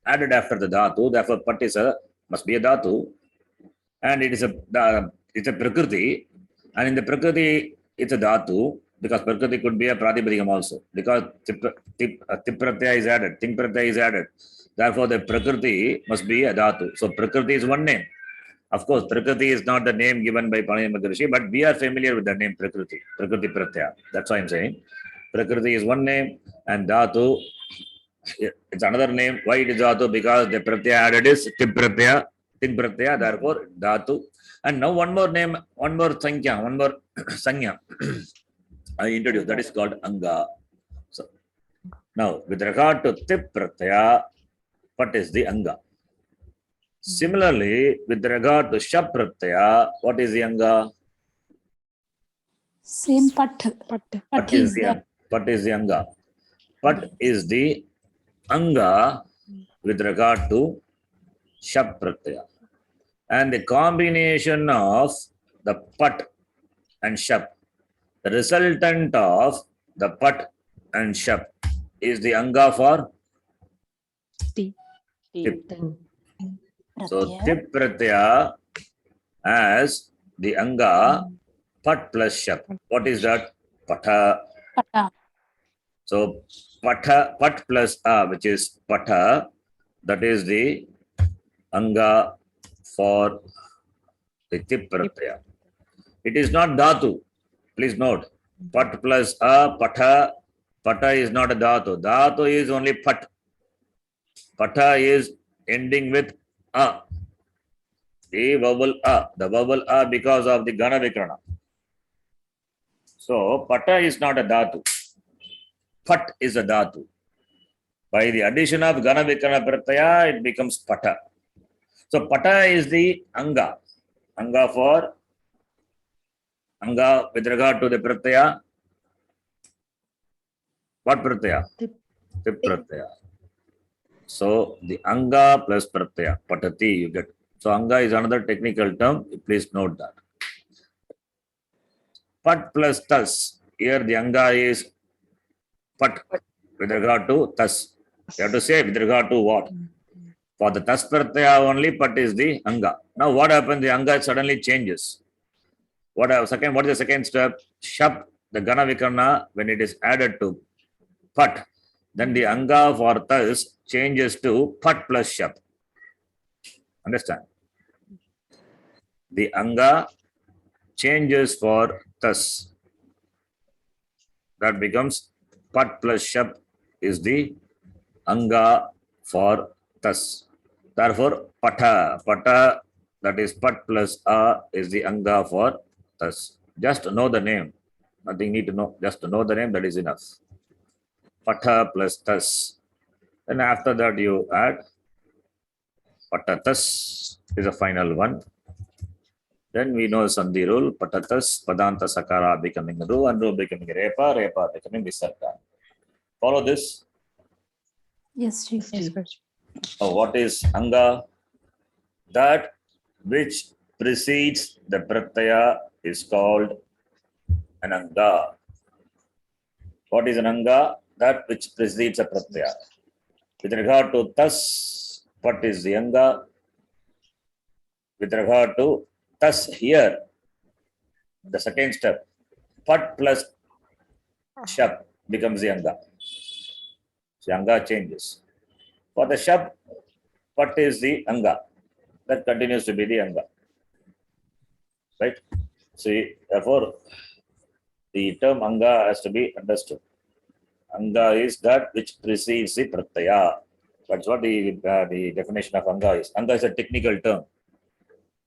added after the dhatu. Therefore, pat is must be a dhatu, and it is it's a prakriti, and in the prakriti it's a dhatu because prakriti could be a pratipadikam also because tip pratyaya is added, ting pratyaya is added. Therefore, the prakriti must be a dhatu. So prakriti is one name. Of course, prakriti is not the name given by Panini Maharishi, but we are familiar with the name prakriti pratyaya. That's why I'm saying prakriti is one name and dhatu it's another name. Why it is dhatu? Because the pratyaya added is tip pratyaya, ting pratyaya, therefore dhatu. And now one more name, one more sanya I introduced, that is called anga. So now with regard to tip pratyaya, what is the anga? Similarly, with regard to shap pratyaya, what is the anga? Same pat. Pat. Pat is there. Pat is the anga. Pat is the anga with regard to shap pratyaya. And the combination of the pat and shap, the resultant of the pat and shap is the anga for T. tip. So Pratyaya. tip pratyaya as the anga pat plus shap. What is that? Patha. Pata. So patha, pat plus a, which is patha, that is the anga for the tip pratyaya. It is not dhatu. Please note, pat plus a, patha. Patha is not a dhatu. Dhatu is only pat. Patha is ending with a. The vowel a. The vowel a because of the gana vikrana. So pata is not a dhatu. Pat is a dhatu. By the addition of gana vikrana pratyaya, it becomes pata. So pata is the anga. Anga for anga with regard to the pratyaya. What pratyaya? Tip. Tip pratyaya. So the anga plus pratyaya, patati, you get. So anga is another technical term. Please note that. Pat plus tas. Here the anga is pat with regard to tas. You have to say with regard to what? For the tas pratyaya only, pat is the anga. Now what happens? The anga suddenly changes. What is the second step? Shap, the gana vikarna, when it is added to pat, then the anga for tas changes to pat plus shap. Understand? The anga changes for tas. That becomes pat plus shap is the anga for tas. Therefore, pata, that is pat plus a is the anga for tas. Just know the name. Nothing need to know. Just to know the name, that is enough. Pata plus tas. Then after that you add patatas is the final one. Then we know Sandhi rule, patatas, padanta sakara becoming ru, and ru becoming repa, repa becoming visarga. Follow this. Yes, Chief. Yes, Guruji. Now, what is anga? That which precedes the pratyaya is called an anga. What is an anga? That which precedes a pratyaya. With regard to tas, what is the anga? With regard to tas here, the second step, pat plus shap becomes the anga. So anga changes. For the shap, pat is the anga. That continues to be the anga. Right? See, therefore, the term anga has to be understood. Anga is that which precedes the pratyaya. That's what the definition of anga is. Anga is a technical term.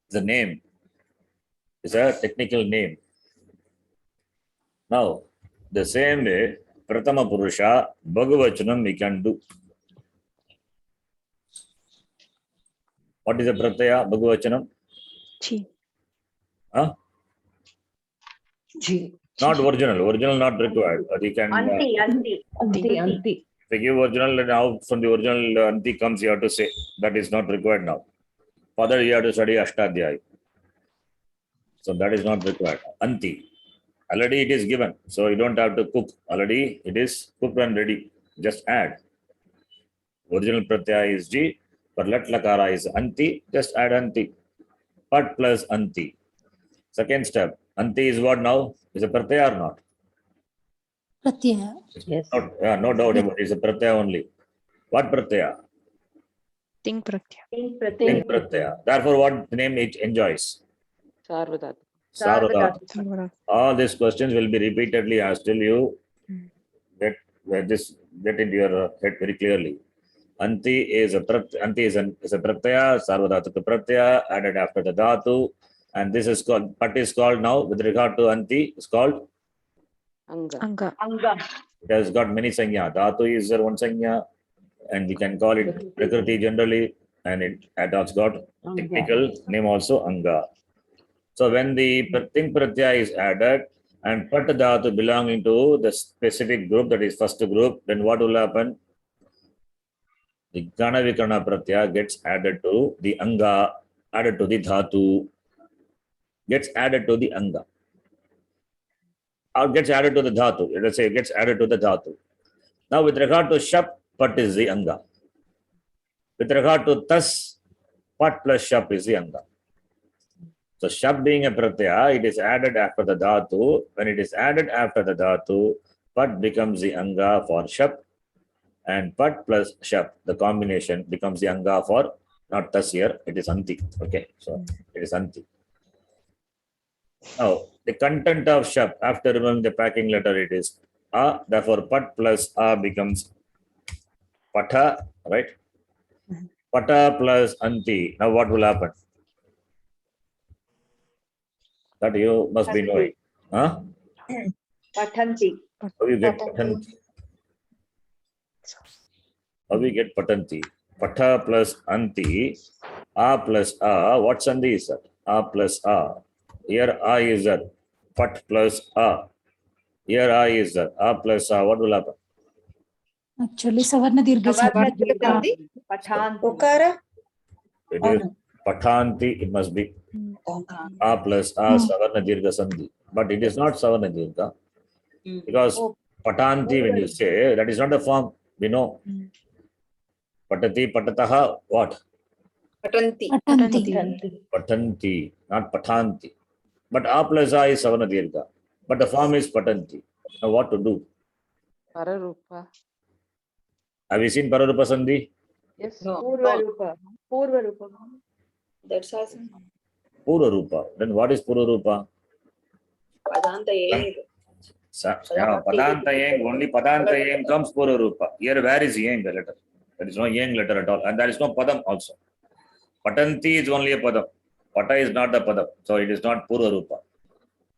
The name is a technical name. Now, the same way, Pratama Purusha, Bhagavachanam we can do. What is a pratyaya, Bhagavachanam? Chi. Huh? G. Not original. Original not required. You can, Anti. Anti. if you give original, now from the original anti comes, you have to say. That is not required now. Further, you have to study Ashtadhyaya. So that is not required. Anti. Already it is given. So you don't have to cook. Already it is cooked and ready. Just add. Original pratyaya is G. For lat lakara is anti. Just add anti. Pat plus anti. Second step. Anti is what now? Is a pratyaya or not? Pratyaya. Yes. No doubt about it. It's a pratyaya only. What pratyaya? Ting Pratya. Ting pratyaya. Therefore, what name it enjoys? Sarvadhat. Sarvadhat. Sarvadhat. All these questions will be repeatedly asked till you get into your head very clearly. Anti is a pratyaya, sarvadhatuka pratyaya added after the dhatu, and this is called, what is called now with regard to anti is called, Anga. Anga. it has got many sanya. Dhatu is one sanya, and we can call it prakriti generally, and it has got technical name also anga. So when the ting pratyaya is added, and pat dhatu belonging to the specific group, that is first group, then what will happen? The gana vikarana pratyaya gets added to the anga, added to the dhatu, gets added to the anga, or gets added to the dhatu. Let us say it gets added to the dhatu. Now, with regard to shap, pat is the anga. With regard to tas, pat plus shap is the anga. So shap being a pratyaya, it is added after the dhatu. When it is added after the dhatu, pat becomes the anga for shap, and pat plus shap, the combination becomes the anga for not tas here, it is anti. Okay, so it is anti. Now, the content of shap after removing the packing letter, it is a. Therefore, pat plus a becomes patha, right? Pata plus anti. Now, what will happen? That you must be knowing. Huh? Pathanti. How you get patanti? How we get patanti? Pata plus anti, a plus a. What sandhi is that? A plus a. Here a is that. Pat plus a. Here a is that. A plus a. What will happen? Actually, Savarna Dirgha Savarna Sandhi. Dirghanti. Pathanti. Ukara? It is patanti. It must be a plus a. Savarna dirgha sandhi. But it is not Savarna dirgha. Because patanti, when you say, that is not a form. We know. Patati, patataha, what? Patanti. Patanti. Patanti, not patanti. But a plus a is Savarna dirgha. But the form is patanti. Now what to do? Pararupa. Have you seen Pararupa Sandhi? Yes. No. Purvarupa. Purvarupa. That's also Pura Rupa. Then what is Pura Rupa? Padanta Eng. Yeah, Padanta Yang, only Padanta Yang comes Pura Rupa. Here, where is Yang, the letter? There is no Yang letter at all. And there is no Padam also. Patanti is only a Padam. Pata is not the Padam. So it is not Pura Rupa.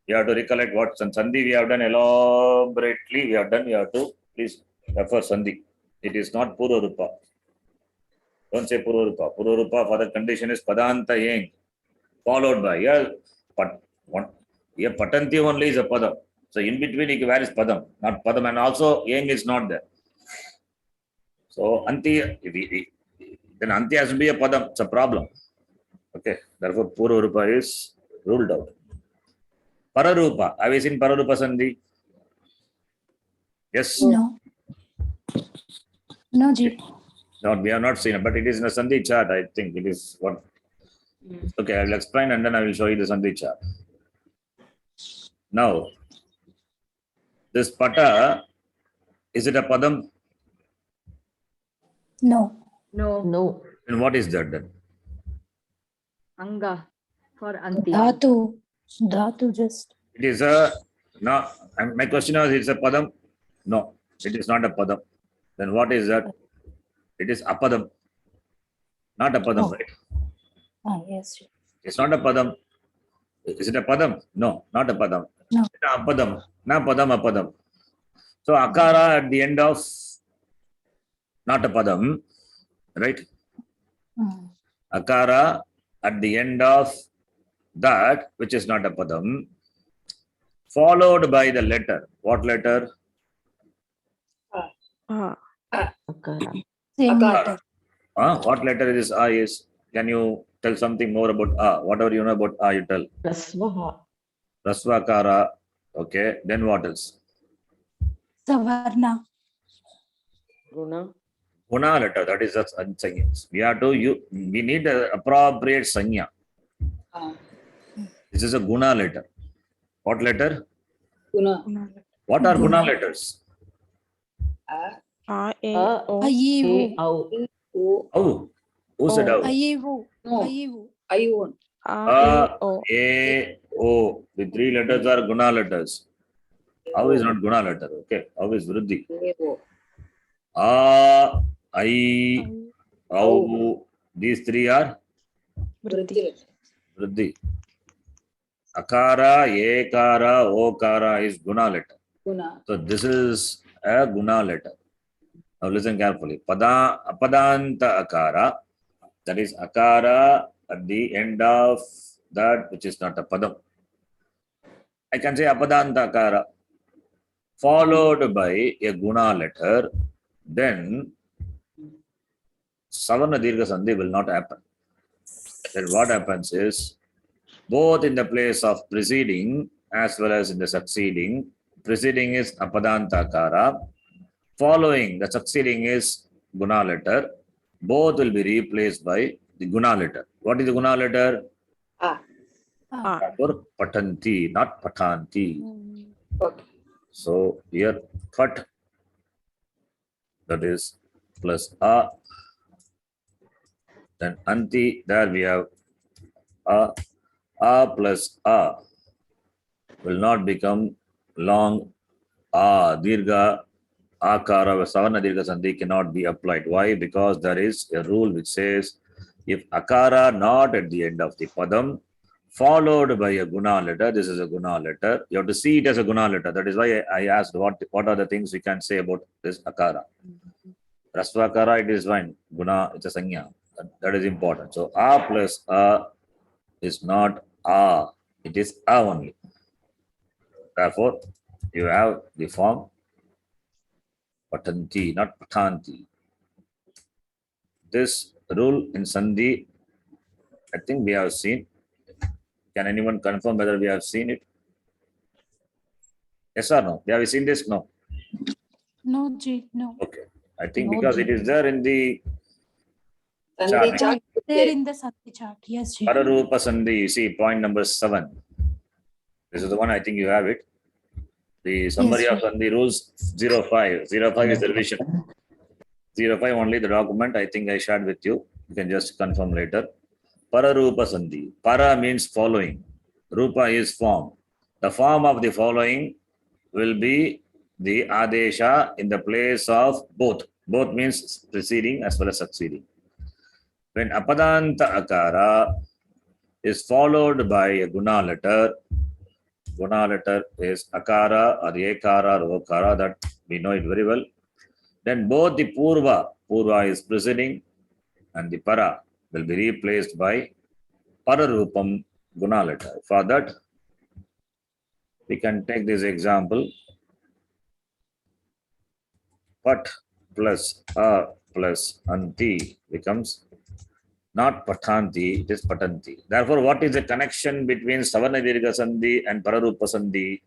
You have to recollect what Sandhi we have done elaborately. We have to please refer Sandhi. It is not Pura Rupa. Don't say Pura Rupa. Pura Rupa for the condition is Padanta Yang. Followed by here, here Patanti only is a Padam. So in between, where is Padam? Not Padam, and also Yang is not there. So Anti, then Anti has to be a Padam. It's a problem. Okay, therefore Pura Rupa is ruled out. Pararupa. Have you seen Pararupa Sandhi? Yes. No. No, Ji. No, we have not seen it, but it is in a Sandhi chart. I think it is what. Okay, I will explain and then I will show you the Sandhi chart. Now, this Pata, is it a Padam? No. No. No. And what is that then? Anga. For Anti. Dhatu. Dhatu just. It is a, no, my question was, it's a Padam? No, it is not a Padam. Then what is that? It is Apadam. Not a Padam, Oh. right? Ah, yes. Ji. It's not a Padam. Is it a Padam? No, not a Padam. No. It's a Apadam. Na Padam, Apadam. So Akara at the end of, not a Padam, right? Hmm. Akara at the end of that, which is not a Padam, followed by the letter. What letter? Akara. Same Akara. letter. What letter is A is? Can you tell something more about A? Whatever you know about A, you tell. Rasvaha. Rasvakara. Okay. Then what else? Savarna. Guna. Guna letter. That is just sanyas. We have to. We need the appropriate sanya. This is a guna letter. What letter? Guna. What are guna Guna. letters? A, E, A. O. Ayivu. Au. O. How? Who said how? Ayivu. No. Ayivu. Ayun. A, E, O. A, O. The three letters are guna letters. How is not guna letter? Okay. How is vriddhi? O. A, I, Au. These three are Vriddhi. vriddhi. Akara, Ekara, Okara is guna letter. Guna. So this is a guna letter. Now listen carefully. Apadanta akara, that is akara at the end of that which is not a padam. I can say apadantakara followed by a guna letter, then savarna dirgha sandhi will not happen. Then what happens is, both in the place of preceding as well as in the succeeding, preceding is apadantakara, following the succeeding is guna letter, both will be replaced by the guna letter. What is the guna letter? Ah. Or patanti, not patanti. Okay. So here pat, that is plus a, then anti, there we have a plus a will not become long a, dirgha, akara, savarna dirgha sandhi cannot be applied. Why? Because there is a rule which says if akara not at the end of the padam, followed by a guna letter, this is a guna letter, you have to see it as a guna letter. That is why I asked what are the things we can say about this akara. Rasvakara, it is fine. Guna, it's a sanya. That is important. So a plus a is not a, it is a only. Therefore, you have the form patanti, not patanti. This rule in sandhi, I think we have seen. Can anyone confirm whether we have seen it? Yes or no? Have we seen this? No. No, Ji, no. Okay. I think No, because Ji. it is there in the Sandhi chart. chart. There in the Sati chart. Yes, Ji. Pararupa sandhi, you see point number 7. This is the one I think you have it. The summary Yes, of sandhi rules 05. 05 is the revision. 05 only the document I think I shared with you. You can just confirm later. Pararupa sandhi. Para means following. Rupa is form. The form of the following will be the adesha in the place of both. Both means preceding as well as succeeding. When apadanta akara is followed by a guna letter is akara or ekara or okara, that we know it very well. Then both the purva is preceding, and the para will be replaced by pararupam guna letter. For that, we can take this example. Pat plus a plus anti becomes not patanti, it is patanti. Therefore, what is the connection between savarna dirgha sandhi and pararupa sandhi?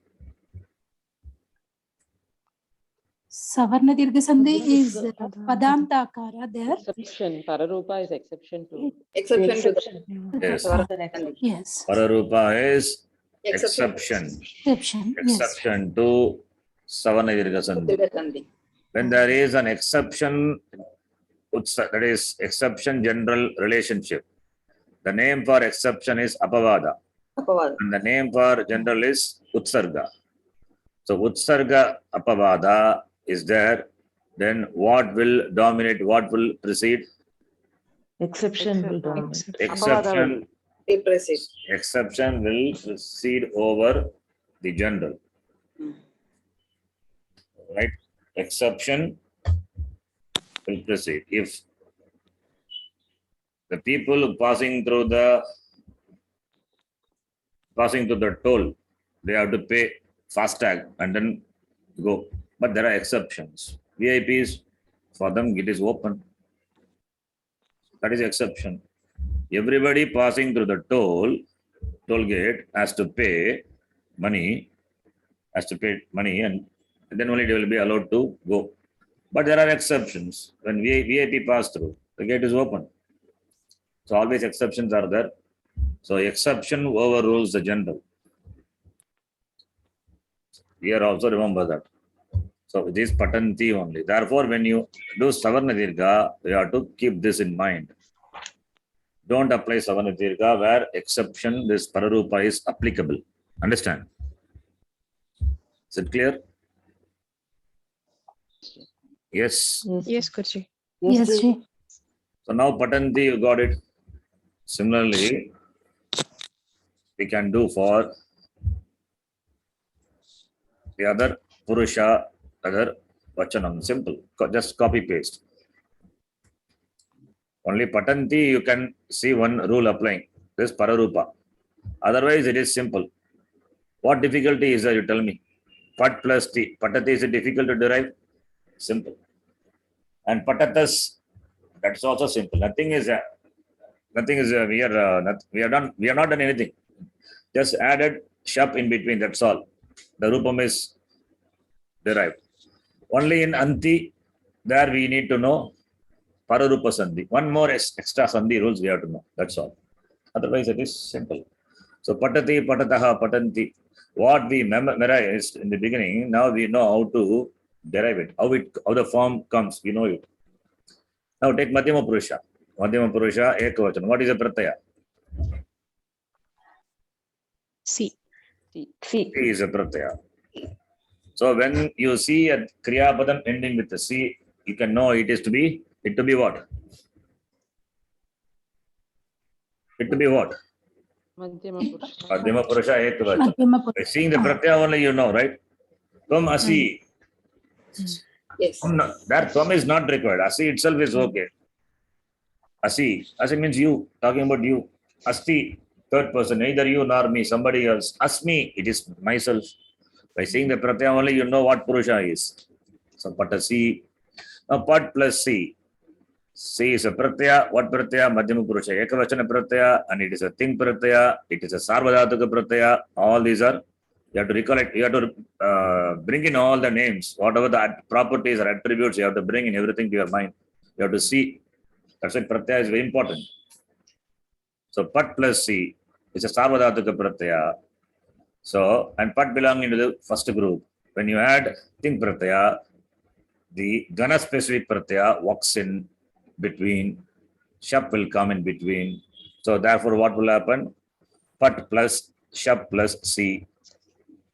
Savarna Dirgha Sandhi is Padanta Akara there. Exception. Pararupa is exception to. Exception to the Yes. Sandhi. Yes. Pararupa is Exception. exception. Yes. Exception to savarna dirgha sandhi. Dirgha Sandhi. When there is an exception, that is exception general relationship. The name for exception is apavada. Apavada. And the name for general is utsarga. So utsarga apavada is there. Then what will dominate? What will precede? Exception will dominate. Exception. Repressive. Exception will precede over the general. Right? Exception will precede. If the people passing through the toll, they have to pay FASTag and then go. But there are exceptions. VIPs, for them it is open. That is exception. Everybody passing through the toll gate has to pay money, and then only they will be allowed to go. But there are exceptions. When VIP pass through, the gate is open. So always exceptions are there. So exception overrules the general. Here also remember that. So it is patanti only. Therefore, when you do savarna dirgha, you have to keep this in mind. Don't apply savarna dirgha where exception, this pararupa is applicable. Understand? Is it clear? Yes. Yes, Guruji. Yes, Ji. So now patanti, you got it. Similarly, we can do for the other purusha, other vachanam. Simple. Just copy paste. Only patanti, you can see one rule applying. This pararupa. Otherwise, it is simple. What difficulty is there? You tell me. Pat plus T. Patati is it difficult to derive? Simple. And patatas, that's also simple. Nothing is we are not done anything. Just added shap in between, that's all. The rupam is derived. Only in anti, there we need to know pararupa sandhi. One more extra sandhi rules we have to know. That's all. Otherwise, it is simple. So patati, patataha, patanti. What we memorized in the beginning, now we know how to derive it. How the form comes, we know it. Now take Madhyama Purusha. Madhyama Purusha, Ekavachan. What is a pratyaya? C. C. C is a pratyaya. So when you see a Kriya Padam ending with a C, you can know it to be what? It to be what? Madhyama Purusha. Madhyama Purusha, Ekavachan. Madhyama By Purusha. seeing the pratyaya only you know, right? Tvam asi. Yes. That tvam is not required. Asi itself is okay. Asi means you, talking about you. Asti, third person, neither you nor me, somebody else. Asmi, it is myself. By seeing the pratyaya only, you know what Purusha is. So patasi. Now pat plus C. C is a pratyaya. What pratyaya? Madhyama Purusha. Ekavachana pratyaya, and it is a thing pratyaya. It is a sarvadhataka pratyaya. All these are, you have to recollect, you have to bring in all the names, whatever the properties or attributes, you have to bring in everything to your mind. You have to see. That's why pratyaya is very important. So pat plus C is a sarvadhataka pratyaya. So, and pat belonging to the first group. When you add thing pratyaya, the gana specific pratyaya walks in between, shap will come in between. So therefore what will happen? Pat plus shap plus C.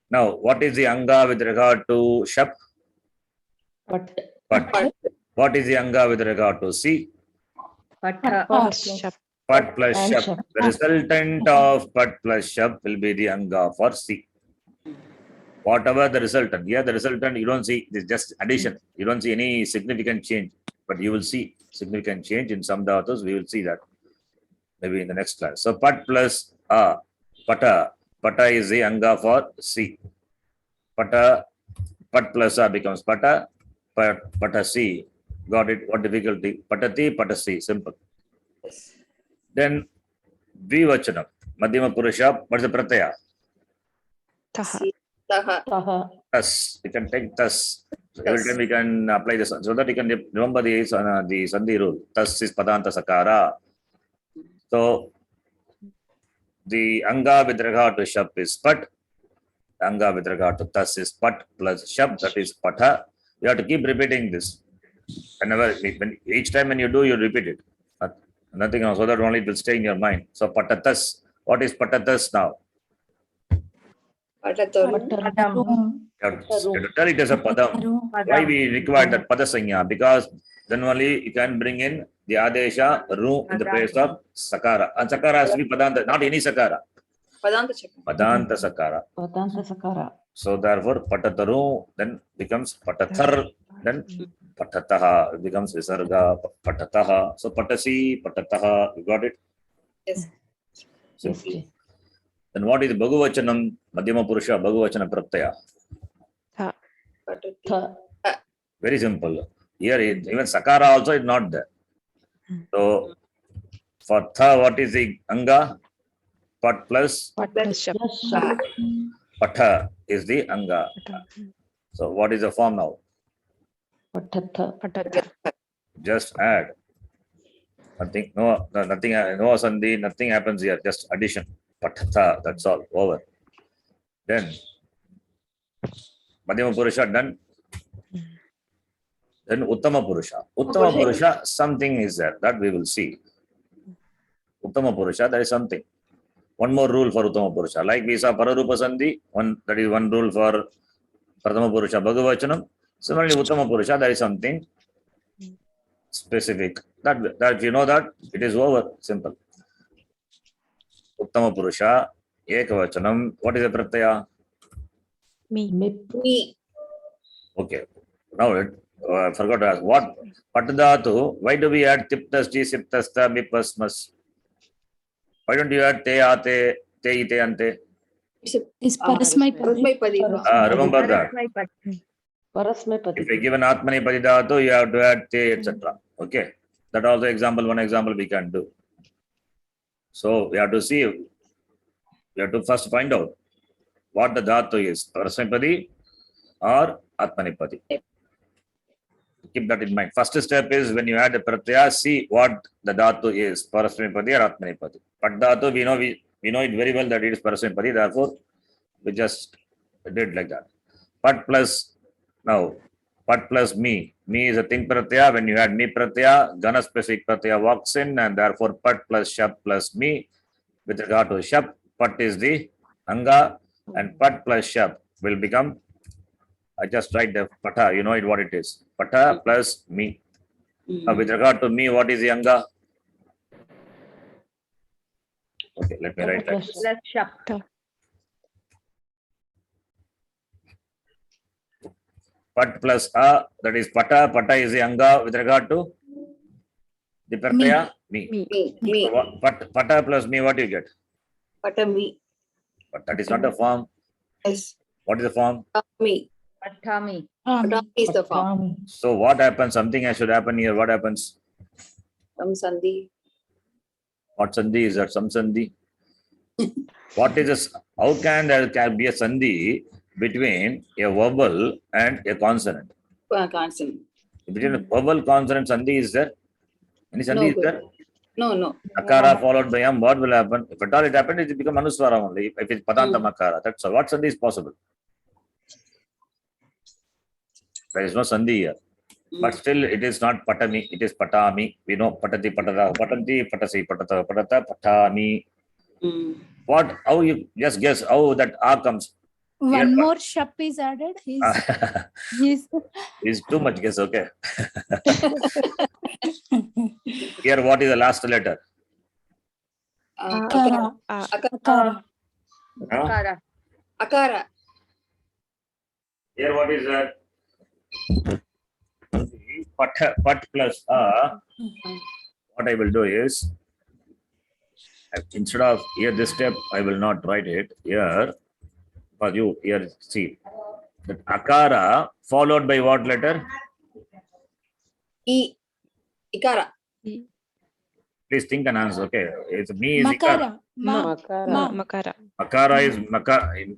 Now what is the anga with regard to shap? Pat. Pat. What is the anga with regard to C? Patha. Shap. Pat plus And shap. shap. The resultant of pat plus shap will be the anga for C. Whatever the resultant, here the resultant you don't see, it's just addition. You don't see any significant change, but you will see significant change in some dhatus. We will see that maybe in the next class. So pat plus A, pata. Pata is the anga for C. Pata, pat plus A becomes pata, pata C. Got it? What difficulty? Patati, patasi, simple. Then Vivachanam, Madhyama Purusha, what's the pratyaya? Taha. Taha. Taha. Thus, we can take thus. So every time we can apply this, so that we can remember the Sandhi rule. Thus is Padanta Sakara. So the anga with regard to shap is pat. Anga with regard to thus is pat plus shap, that is patha. You have to keep repeating this. Each time when you do, you repeat it. Nothing else, so that only it will stay in your mind. So patatas. What is patatas now? Patataru. Padam. You have to tell it as a padam. Why we require that padasanya? Because then only you can bring in the adesha ru in the place of sakara. And sakara has to be padanta, not any sakara. Padanta Chakra. Padanta sakara. Padanta Sakara. So therefore patataru then becomes patathar, then patataha, it becomes visarga, patataha. So patasi, patataha, you got it? Yes. Yes, Ji. Then what is Bhagavachanam, Madhyama Purusha, Bhagavachana Pratyaya? Patati. Tha. Very simple. Here, even Sakara also is not there. So, for Tha, what is the Anga? Pat plus Pat plus shap. Yes, shap. Patha is the Anga. So, what is the form now? Patatha. Patatha. Just add. Nothing, nothing, no sandhi, nothing happens here. Just addition. Patha, that's all. Over. Then, Madhyama Purusha done. Then Uttama Purusha. Uttama Purusha, something is there. That we will see. Uttama Purusha, there is something. One more rule for Uttama Purusha. Like we saw Pararupa Sandhi, that is one rule for Prathama Purusha Bhagavachanam. Similarly, Uttama Purusha, there is something specific. That if you know that, it is over. Simple. Uttama Purusha, Ekavachanam. What is the pratyaya? Me. Mip. Me. Okay. Now, I forgot to ask. What Patadatu? Why do we add Tiptas, G, Siptasta, Mipasmas? Why don't you add Te, Ate, Te, Ite, Ante? It's a Is Parasmaipadi. Parasmaipadi. Remember that. Parasmaipadi. If you given Atmanipadi Dhatu, you have to add te, etc. Okay. That also one example we can do. So we have to see, we have to first find out what the Dhatu is, Parasmaipadi or Atmanipadi. Keep that in mind. First step is when you add the pratyaya, see what the Dhatu is, Parasmaipadi or Atmanipadi. Pat Dhatu, we know it very well that it is Parasmaipadi, therefore we just did like that. Pat plus, now, Pat plus me. Me is a thing pratyaya. When you add me pratyaya, Gana specific pratyaya walks in, and therefore Pat plus Shap plus me. With regard to Shap, Pat is the Anga, and Pat plus Shap will become, I just write the Pata, you know it what it is. Pata plus me. With regard to me, what is the Anga? Okay, let me write like this. Plus Shap. Pat plus A, that is Pata. Pata is the Anga with regard to the pratyaya, me. Me. So Pata plus me, what do you get? Patami. But that is not a form. Yes. What is the form? Me. Patami. Patami is the form. So what happens? Something should happen here. What happens? Sandhi. What sandhi is that? Some sandhi. What is this? How can there can be a sandhi between a vowel and a consonant? Consonant. Between a vowel consonant sandhi is there? Any sandhi No, is there? No. Akara followed by what will happen? If at all it happened, it will become anuswara only. If it's padantam akara, that's all. What sandhi is possible? There is no sandhi here. But still, it is not patami, it is patami. We know patati, patata, patanti, patasi, patata, patata, patami. What, how you just guess how that R comes? One more Shap is added. He's Is too much guess, okay. Here, what is the last letter? Akara. Akara. Huh? Akara. Here, what is that? Pat plus A. What I will do is, instead of here this step, I will not write it here. For you, here, see. That akara followed by what letter? Ikara. Please think and answer. Okay, it's me is Makara. ikara. Makara. Makara is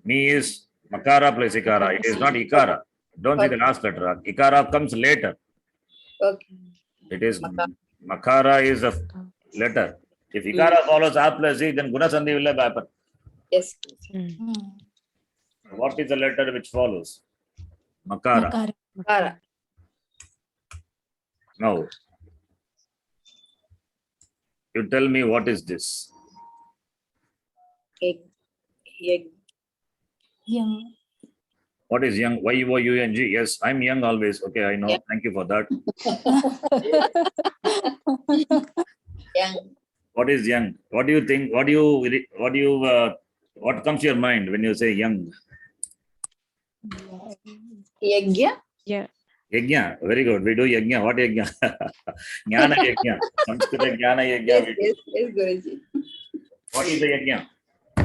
me is makara plus ikara. It is not ikara. Don't say the last letter. Ikara comes later. Okay. It is makara is a letter. If ikara follows a plus z, then guna sandhi will happen. Yes. What is the letter which follows? Makara. Akara. Now, you tell me what is this? Egg. Young. What is young? Y-O-U-N-G. Yes, I'm young always. Okay, I know. Yeah. Thank you for that. Young. What is young? What do you think? What comes to your mind when you say young? Yagya. Yeah. Yajna. Very good. We do yajna. What yajna? Jnana yajna. Saṃskṛta jnana yajna. Yes, Guruji. What is the yajna?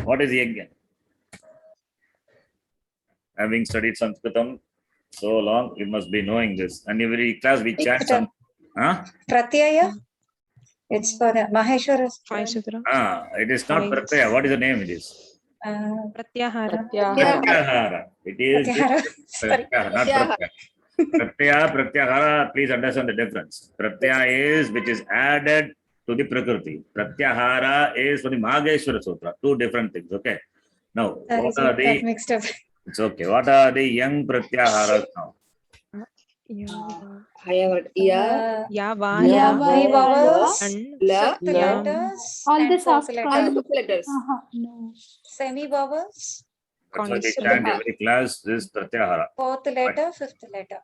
What is yajna? Having studied Saṃskṛtam so long, you must be knowing this. And every class we chat some. Huh? Pratyaya. It's for Maheshwara. Five Sudra. It is not pratyaya. What is the name it is? Pratyahara. Pratyahara. It is Pratyahara. Sorry. pratyahara, not pratyaya. Pratyaya, pratyahara, please understand the difference. Pratyaya is which is added to the Prakriti. Pratyahara is for the Maheshwara Sutra. Two different things. Okay. Now, what are Got the? mixed up. It's okay. What are the young pratyaharas now? Ya vowels. and Fifth Yam. letters. All and this fourth after letter. Letters. No. Semi vowels. That's why they chant every class this pratyahara. Fourth letter, fifth letter.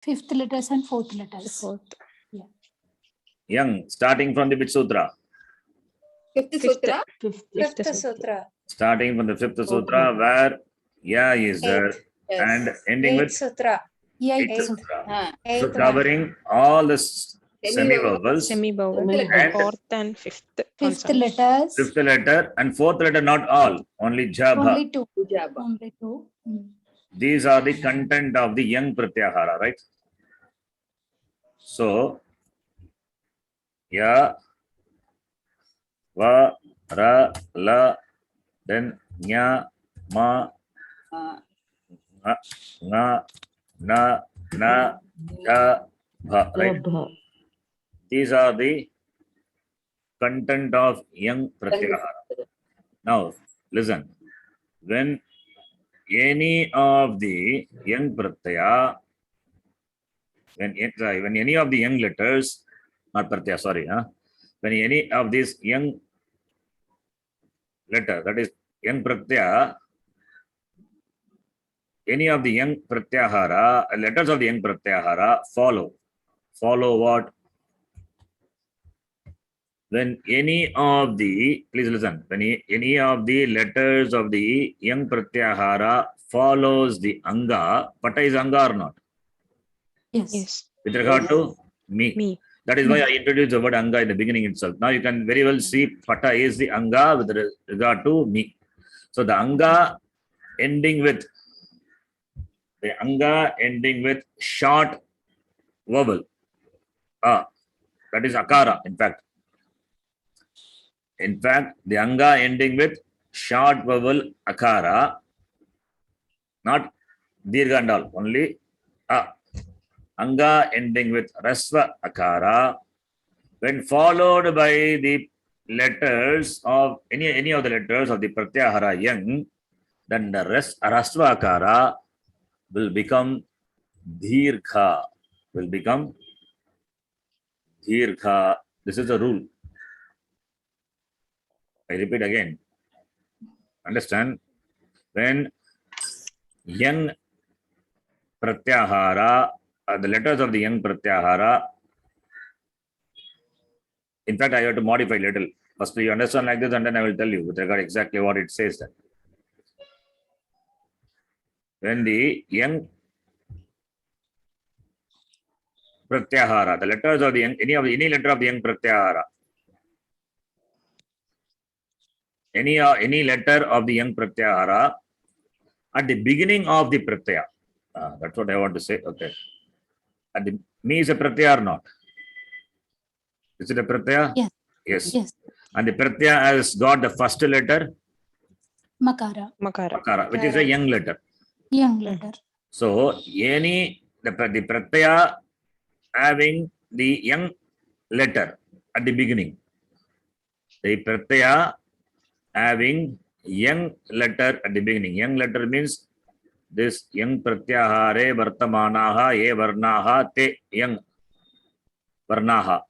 Fifth letters and fourth letters. Young, starting from the which sutra? Fifth sutra. Fifth sutra. Starting from the fifth sutra, where ya is there, and ending Eighth with sutra. Eighth eighth sutra. sutra. So Eighth one. covering all this semi-vowels, Semi-vowel. and Fourth and fifth. Fifth consonants. letters. fifth letter, and fourth letter, not all, only jabha. Only two. Ujaba. Only two. These are the content of the young pratyahara, right? So, ya, va, ra, la, then nya, ma, nga, na, ja, bha, right? Bha. These are the content of young pratyahara. Now, listen. When any of the young pratyaya, when any of the young letters, not pratyaya, sorry, when any of these young letter, that is young pratyaya, any of the young pratyahara, letters of the young pratyahara follow what? When any of the, please listen, when any of the letters of the young pratyahara follows the anga, pata is anga or not? Yes. Yes. With regard to me. Me. That is why I introduced the word anga in the beginning itself. Now you can very well see pata is the anga with regard to me. So the anga ending with short vowel, that is akara, in fact. In fact, the anga ending with short vowel akara, not dirgha and all, only a. Anga ending with rasva akara, when followed by the letters of any of the letters of the pratyahara young, then the rasva akara will become dirgha. This is the rule. I repeat again. Understand? When young pratyahara, the letters of the young pratyahara, in fact, I have to modify a little. First, you understand like this, and then I will tell you with regard exactly what it says. That when the young pratyahara, the letters of the young, any letter of the young pratyahara, any letter of the young pratyahara at the beginning of the pratyaya, that's what I want to say. Okay, at the me is a pratyaya or not? Is it a pratyaya? Yes. Yes. Yes. And the pratyaya has got the first letter Makara. makara, which is a young letter. Young letter. So the pratyaya having the young letter at the beginning. The pratyaya having young letter at the beginning. Young letter means this young pratyahare vartamanaha ye varnaha te young varnaha.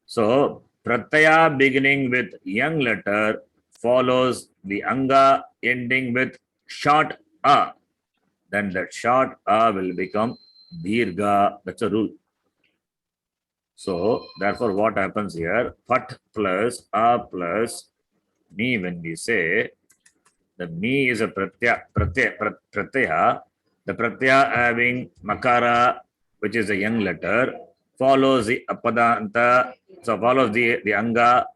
So pratyaya beginning with young letter follows the anga ending with short a. Then that short a will become dirgha. That's a rule. So therefore, what happens here? Pat plus a plus me. When we say the me is a pratyaya, the pratyaya having makara, which is a young letter, follows the apadanta, so follows the anga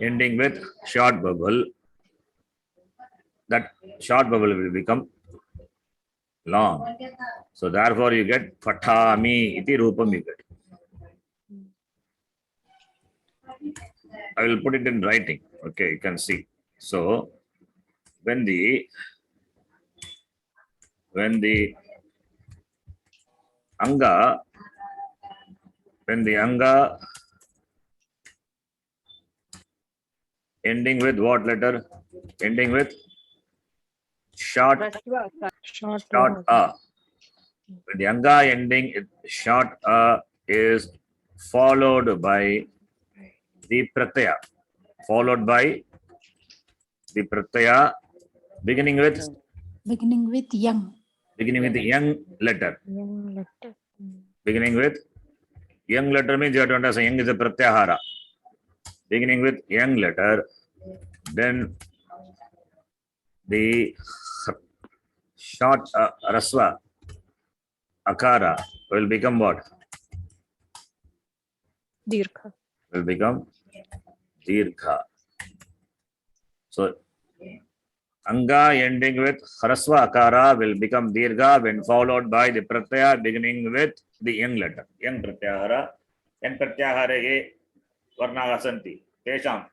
ending with short vowel. That short vowel will become long. So therefore, you get patami iti rupam you get. I will put it in writing. Okay, you can see. So when the anga ending with what letter? Ending with short Short. a. When the anga ending with short a is followed by the pratyaya. Followed by the pratyaya beginning with Young. beginning with the young letter. Young letter. Beginning with young letter means you have to understand young is a pratyahara. Beginning with young letter, then the short rasva akara will become what? Dirgha. will become dirgha. So anga ending with harasva akara will become dirgha when followed by the pratyaya beginning with the young letter. Young pratyahara. Young pratyahare ye varnaha santi. Tesham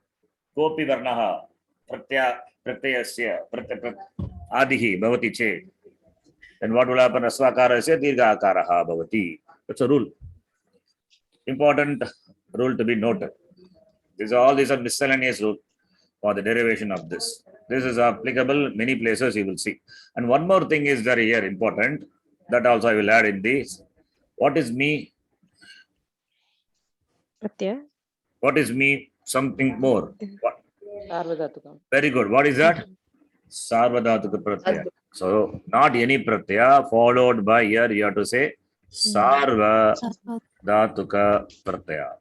kopi varnaha pratyayasya adihi bhavati chet. Then what will happen? Rasvakarasya dirgha akaraha bhavati. That's a rule. Important rule to be noted. These are miscellaneous rules for the derivation of this. This is applicable many places you will see. And one more thing is very here important. That also I will add in this. What is me? Pratyaya. What is me? Something more. What? Sarvadhatukam. Very good. What is that? Sarvadhatuka pratyaya. So not any pratyaya followed by here you have to say Sarva Dhatuka pratyaya.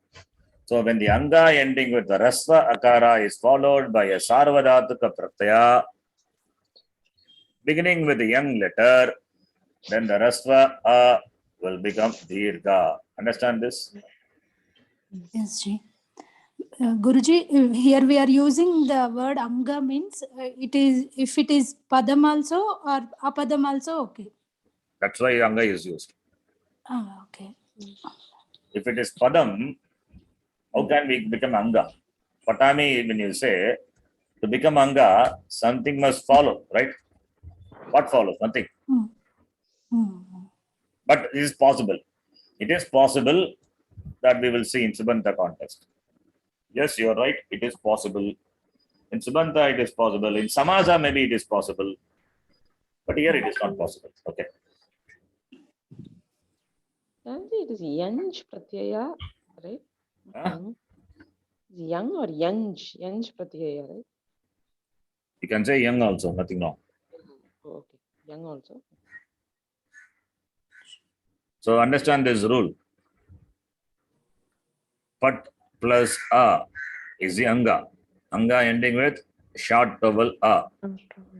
So when the anga ending with the rasva akara is followed by a sarvadhatuka pratyaya beginning with the young letter, then the rasva a will become dirgha. Understand this? Yes, Ji. Guruji, here we are using the word anga means it is, if it is padam also or apadam also, okay. That's why anga is used. Okay. If it is padam, how can we become anga? Patami, when you say to become anga, something must follow, right? What follows? Nothing. But it is possible. It is possible that we will see in Subanta context. Yes, you are right. It is possible. In Subanta, it is possible. In Samaja, maybe it is possible. But here it is not possible. Okay. It is yanj pratyaya, right? Huh? Young or yanj pratyaya, right? You can say young also, nothing wrong. Oh, okay. Young also. So understand this rule. Pat plus a is the anga. Anga ending with short vowel a,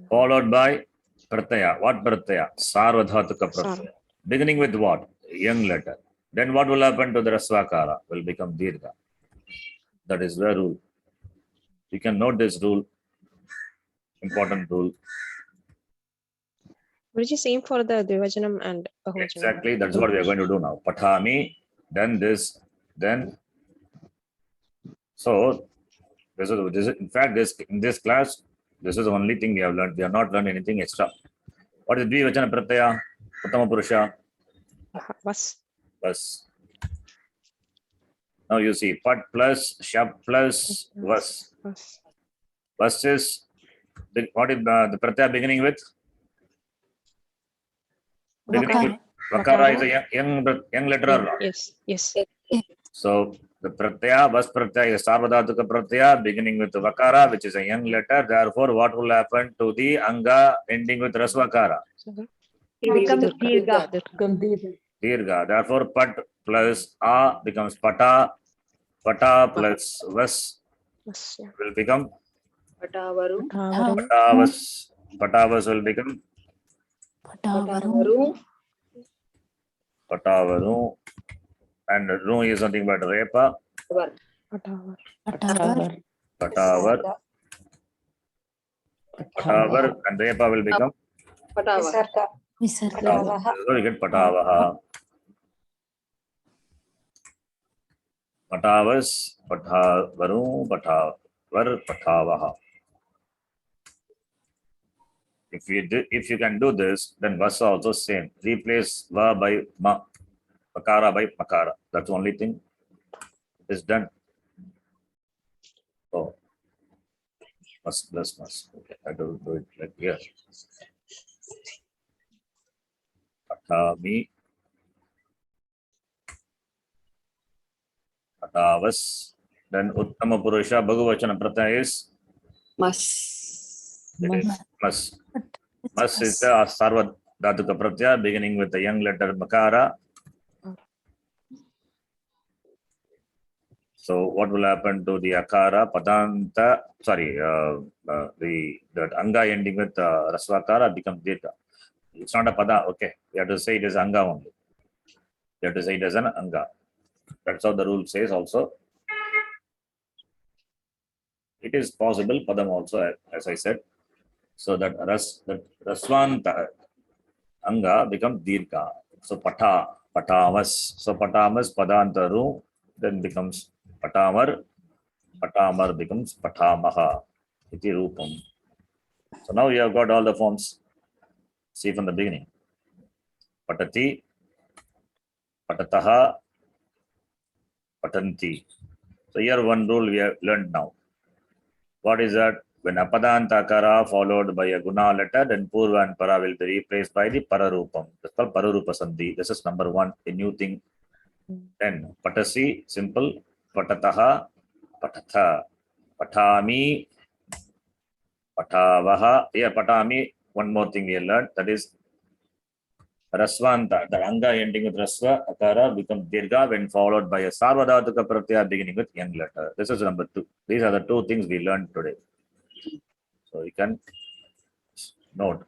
followed by pratyaya. What pratyaya? Sarvadhatuka pratyaya. Beginning with what? Young letter. Then what will happen to the rasvakara? Will become dirgha. That is the rule. You can note this rule. Important rule. Guruji, same for the Dvivajanam and Bahuvachanam. Exactly. That's what we are going to do now. Pathami, then this, then. So, this is in fact, in this class, this is the only thing we have learned. We have not learned anything extra. What is Dvivachana Pratyaya? Uttama Purusha? Vas. Vas. Now you see, Pat plus Shab plus Vas. Vas. Vas is, what is the Pratyaya beginning with? Beginning with Vakara is a young letter or not? Yes. Yes. So the pratyaya, vas pratyaya is sarvadhatuka pratyaya beginning with vakara, which is a young letter. Therefore, what will happen to the anga ending with rasvakara? It becomes dirgha. Dirgha. Therefore, pat plus a becomes pata. Pata plus vas Vas. Yeah. will become Patavaru. patavas. Patavas will become Patavaru. patavaru. And ru is nothing but repa. Patavar. Patavar. Patavar and repa will become Patava. Patavaha. So you get patavaha. Patavas, patavaru, patavar, patavaha. If you can do this, then vas also same. Replace va by ma, makara by makara. That's the only thing. It is done. Oh, must plus must. Okay, I do it like here. Patami, patavas. Then uttama purusha bhagavachana pratyaya is Mas. mas. Mas is the sarva dhatuka pratyaya beginning with the young letter makara. So what will happen to the akara padanta? Sorry, that anga ending with rasvakara becomes dirgha. It's not a pada. Okay, you have to say it is anga only. You have to say it as an anga. That's how the rule says also. It is possible, padam also, as I said. So that rasvanta anga becomes dirgha. So patamas. So patamas padantaru then becomes patamar. Patamar becomes patamaha. Iti rupam. So now you have got all the forms. See from the beginning. Patati, patataha, patanti. So here one rule we have learned now. What is that? When apadanta akara followed by a guna letter, then purva and para will be replaced by the pararupam. That's called pararupa sandhi. This is number one, a new thing. Then patasi, simple. Patataha, patatha. Patami, patavaha. Here patami, one more thing we learned, that is rasvanta. The anga ending with rasva, akara becomes dirgha when followed by a sarvadhatuka pratyaya beginning with young letter. This is number two. These are the two things we learned today. So you can note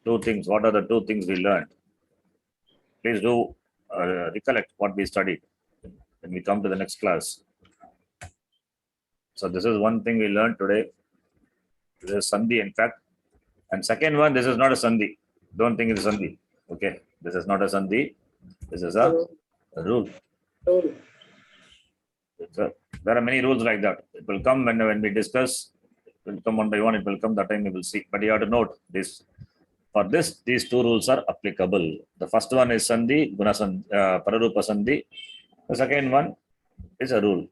two things. What are the two things we learned? Please do recollect what we studied when we come to the next class. So this is one thing we learned today. This is sandhi, in fact. And second one, this is not a sandhi. Don't think it's a sandhi. Okay, this is not a sandhi. This is a rule. Rule. There are many rules like that. It will come when we discuss. It will come one by one. It will come that time we will see. But you have to note this. For this, these two rules are applicable. The first one is sandhi, guna sandhi, pararupa sandhi. The second one is a rule.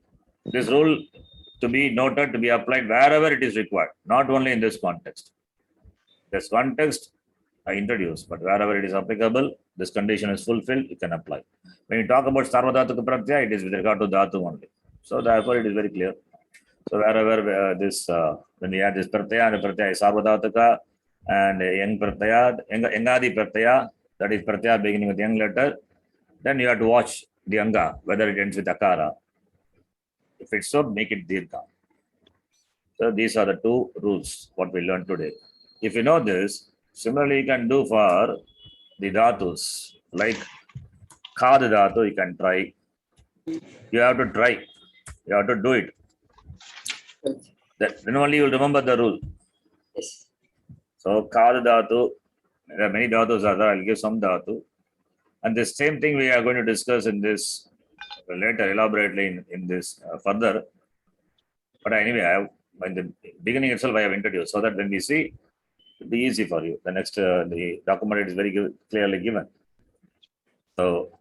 This rule to be noted, to be applied wherever it is required, not only in this context. This context I introduced, but wherever it is applicable, this condition is fulfilled, you can apply. When you talk about sarvadhatuka pratyaya, it is with regard to dhatu only. So therefore, it is very clear. So wherever when we add this pratyaya, the pratyaya is sarvadhatuka, and young pratyaya, yangadi pratyaya, that is pratyaya beginning with young letter, then you have to watch the anga, whether it ends with akara. If it's so, make it dirgha. So these are the two rules, what we learned today. If you know this, similarly you can do for the dhatus, like khad dhatu, you can try. You have to try. You have to do it. Then only you will remember the rule. Yes. So khad dhatu, there are many dhatus are there. I'll give some dhatu. And the same thing we are going to discuss in this later, elaborately in this further. But anyway, in the beginning itself, I have introduced so that when we see, it'll be easy for you. The next, the document is very clearly given. So,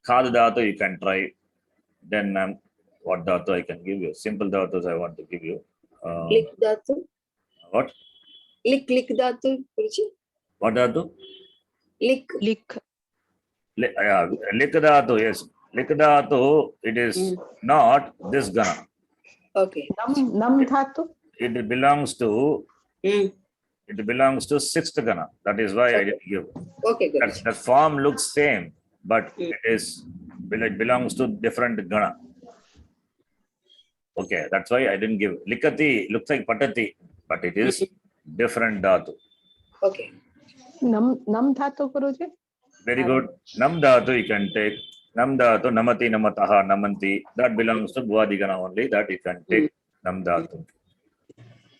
khad dhatu you can try. Then what dhatu I can give you? Simple dhatus I want to give you. Lik dhatu. What? Lik dhatu, Guruji. What dhatu? Lik. Lik dhatu, yes. Lik dhatu, it is not this gana. Okay. Nam dhatu. It belongs to it belongs to sixth gana. That is why I didn't give. Okay, Guruji. The form looks same, but it belongs to different gana. Okay, that's why I didn't give. Likati looks like patati, but it is different dhatu. Okay. Nam dhatu, Guruji. Very good. Nam dhatu you can take. Nam dhatu, namati, namataha, namanti. That belongs to Bhuadi gana only. That you can take. Nam dhatu.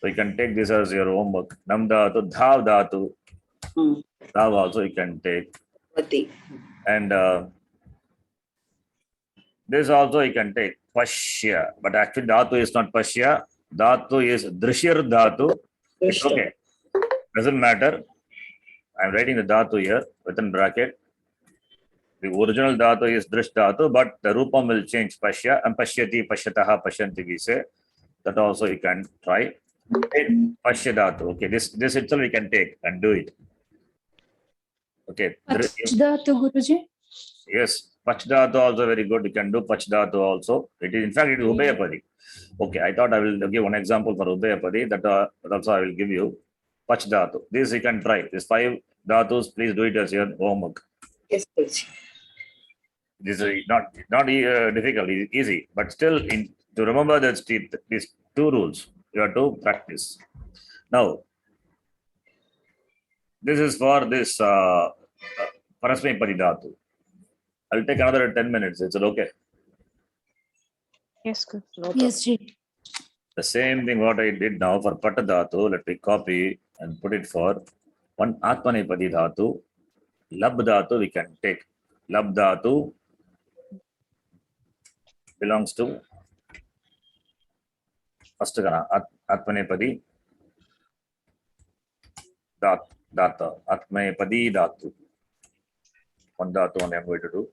So you can take this as your homework. Nam dhatu, dhav dhatu. Dhav also you can take. Vati. And this also you can take. Pashya. But actually dhatu is not pashya. Dhatu is drishir dhatu. It's okay. Doesn't matter. I'm writing the dhatu here within bracket. The original dhatu is drish dhatu, but the rupam will change. Pashya and pashyati, pashyataha, pashyanti we say. That also you can try. Pashya dhatu. Okay, this itself we can take and do it. Okay. Pachdhatu, Guruji. Yes, pachdhatu also very good. You can do pachdhatu also. It is, in fact, it is ubhayapadi. Okay, I thought I will give one example for ubhayapadi. That also I will give you. Pachdhatu. This you can try. These 5 dhatus, please do it as your homework. Yes, Guruji. This is not difficult, it's easy, but still to remember that these 2 rules, you have to practice. Now, this is for this Parasmay Padidhatu. I'll take another 10 minutes. Is it okay? Yes, good. No problem. Yes, Ji. The same thing what I did now for Pata Dhatu, let me copy and put it for one Atmanepadi Dhatu. Lab Dhatu we can take. Lab Dhatu belongs to first Atmanepadi Dhata. Atmanepadi Dhatu. One Dhatu only I'm going to do.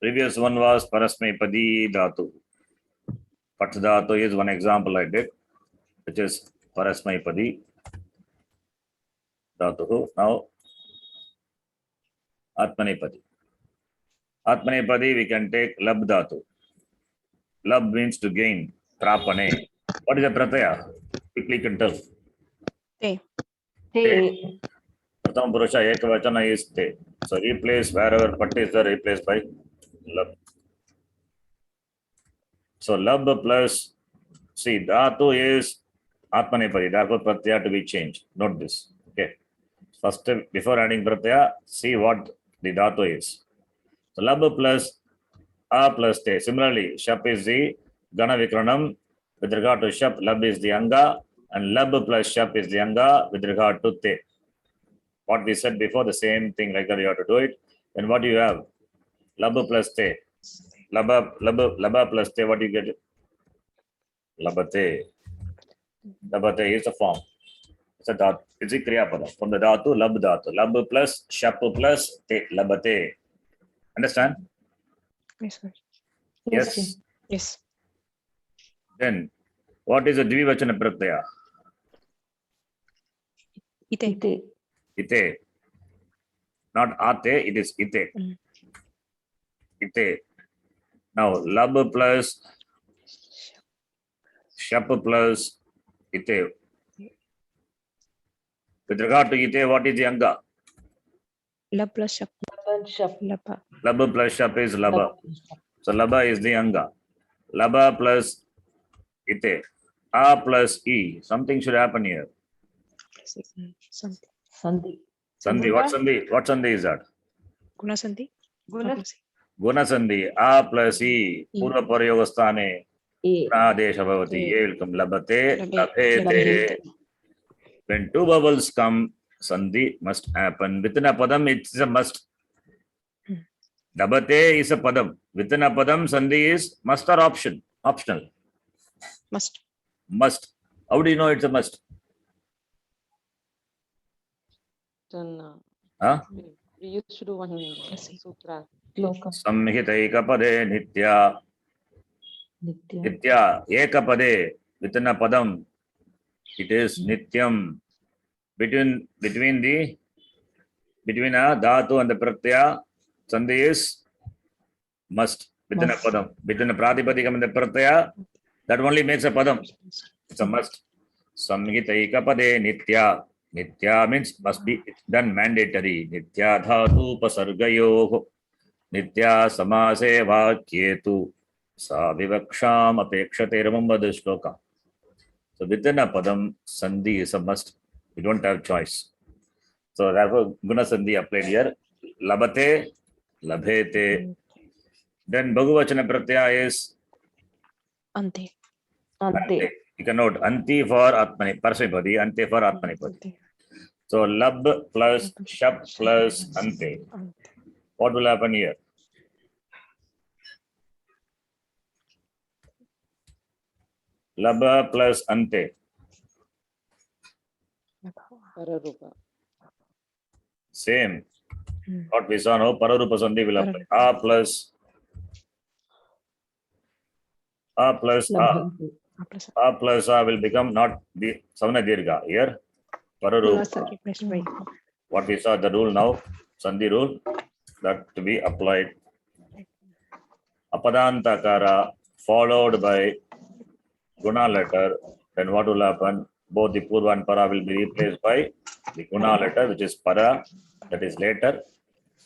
Previous one was Parasmepadi Dhatu. Pat Dhatu is one example I did, which is Parasmepadi Dhatu. Now, Atmanepadi. Atmanepadi we can take Lab Dhatu. Lab means to gain. Prapane. What is the pratyaya? Quickly you can tell. Te. Te. Pratham Purusha Ekavachana is te. So replace wherever Pat is there, replace by Lab. So Lab plus, see, Dhatu is Atmanepadi. Therefore, pratyaya to be changed. Note this. Okay. First, before adding pratyaya, see what the Dhatu is. So Lab plus A plus Te. Similarly, Shap is the Gana Vikranam. With regard to Shap, Lab is the Anga. And Lab plus Shap is the Anga with regard to Te. What we said before, the same thing like that you have to do it. Then what do you have? Lab plus Te. Laba plus Te, what do you get? Labate. Labate is the form. It's a dhatu. It's a kriya pada. From the dhatu, lab dhatu. Lab plus Shap plus Te. Labate. Understand? Yes, good. Yes. Yes. Then, what is a Dvivachana pratyaya? Ite. Ite. Ite. Not ate, it is ite. Mm. Ite. Now, lab plus Shap plus ite. With regard to ite, what is the anga? Lab plus shap. Lapa. Laba plus Shap is laba. So, laba is the anga. Laba plus ite. A plus E. Something should happen here. Something. Sandhi. Sandhi. What sandhi? What sandhi is that? Guna Sandhi. Guna. Guna sandhi. A plus E. E. Purva parayogastane. E. Pradesha bhavati. E. Ye will come. Labate. Labete. Labhete. When two vowels come, sandhi must happen. Within a padam, it's a must. Labate is a padam. Within a padam, sandhi is must or option. Optional. Must. Must. How do you know it's a must? Then, Huh? we used to do one sutra. Loka. Samhitaikapade nitya. Nitya. Nitya. Ekapade. Within a padam, it is nityam. Between a dhatu and the pratyaya, sandhi is must. Within a Must. padam. Between a pratipadikam and the pratyaya, that only makes a padam. It's a must. Samhitaikapade nitya. Nitya means must be done mandatory. Nitya dhatu pasargayoh. Nitya samase vakyetu. Sa vivaksham apekshate. Remember this shloka. So within a padam, sandhi is a must. You don't have choice. So therefore, guna sandhi applied here. Labate, labhete. Then Bhagavachana pratyaya is Ante. Ante. You can note anti for Atmani, Parasmepadi, ante for Atmanepadi. So lab plus shap plus ante. What will happen here? Lab plus ante. Pararupa. Same. What we saw now, Pararupa sandhi will apply. A plus A. Labhante. A plus A will become not the Savana Dirgha. Here, Pararupa. What we saw the rule now, Sandhi rule, that to be applied. Apadantakara followed by Guna letter, then what will happen? Both the Purva and Para will be replaced by the Guna letter, which is Para, that is later,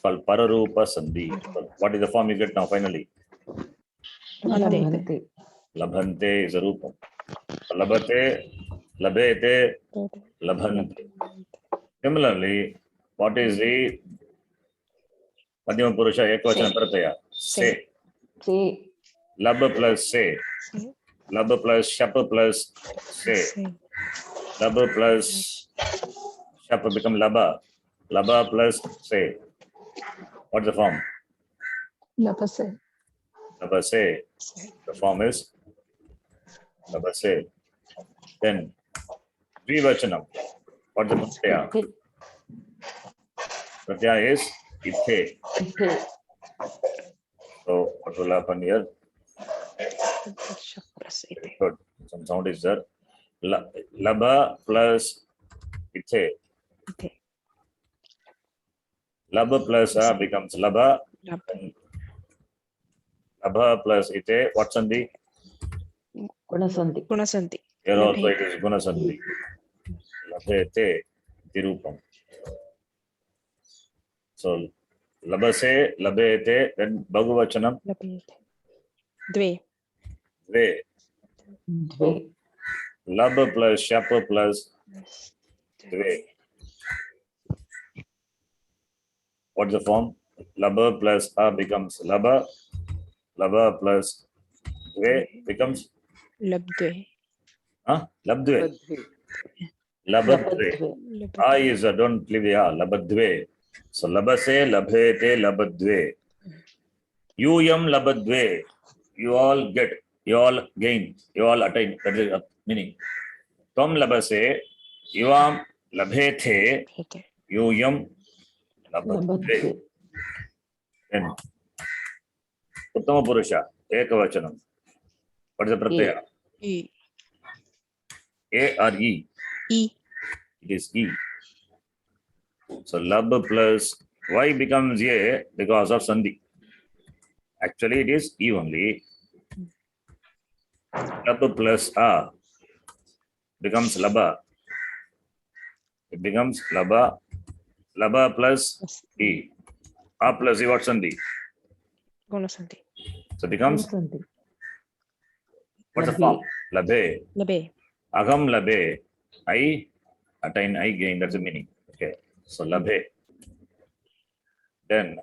called Pararupa Sandhi. So what is the form you get now finally? Labhante. Labhante is a Rupam. Labate, Labete, Labhante. Similarly, What is the Madhyama Purusha Ekvachana Pratyaya? Se. Se. Lab plus se. Se. Lab plus shap plus se. Se. Lab plus shap become laba. Laba plus se. What's the form? Lapase. Laba se. Se. The form is laba se. Then Derivation. What's the pratyaya? Ite. Pratyaya is ithe. Ite. So what will happen here? Shap plus ite. Very good. Some sound is there. Laba plus ithe. Ite. Laba plus a becomes laba. Lab. Laba plus ite. What's sandhi? Gunasanti. Gunasanti. Here also Labhe. it is guna sandhi. Labhete tirupam. So labase, labhete, then bhagavachanam, Labhete. Dve. dve. Dve. Lab plus shap plus dve. What's the form? Laba plus a becomes laba. Laba plus dve becomes Labdve. labdve. Badhi. Labadve. Lapadve. A is don't leave the a. Labadve. So labase, labhete, labadve. Yam labadve. You all get, you all gain, you all attain. That is the meaning. Tvam labase, yuam labhete, Labhete. yam labadve. Labadve. Then Uttama Purusha, Ekavachanam. What is the pratyaya? E. A or E? E. It is E. So lab plus Y becomes A because of sandhi. Actually, it is E only. Lab plus A becomes laba. It becomes laba. Laba plus E. A plus E, what sandhi? Gunasanti. So it becomes, Gunasanti. what's the Labhe. form? Labhe. Labhe. Agam labhe. I attain, I gain. That's the meaning. Okay. So labhe. Then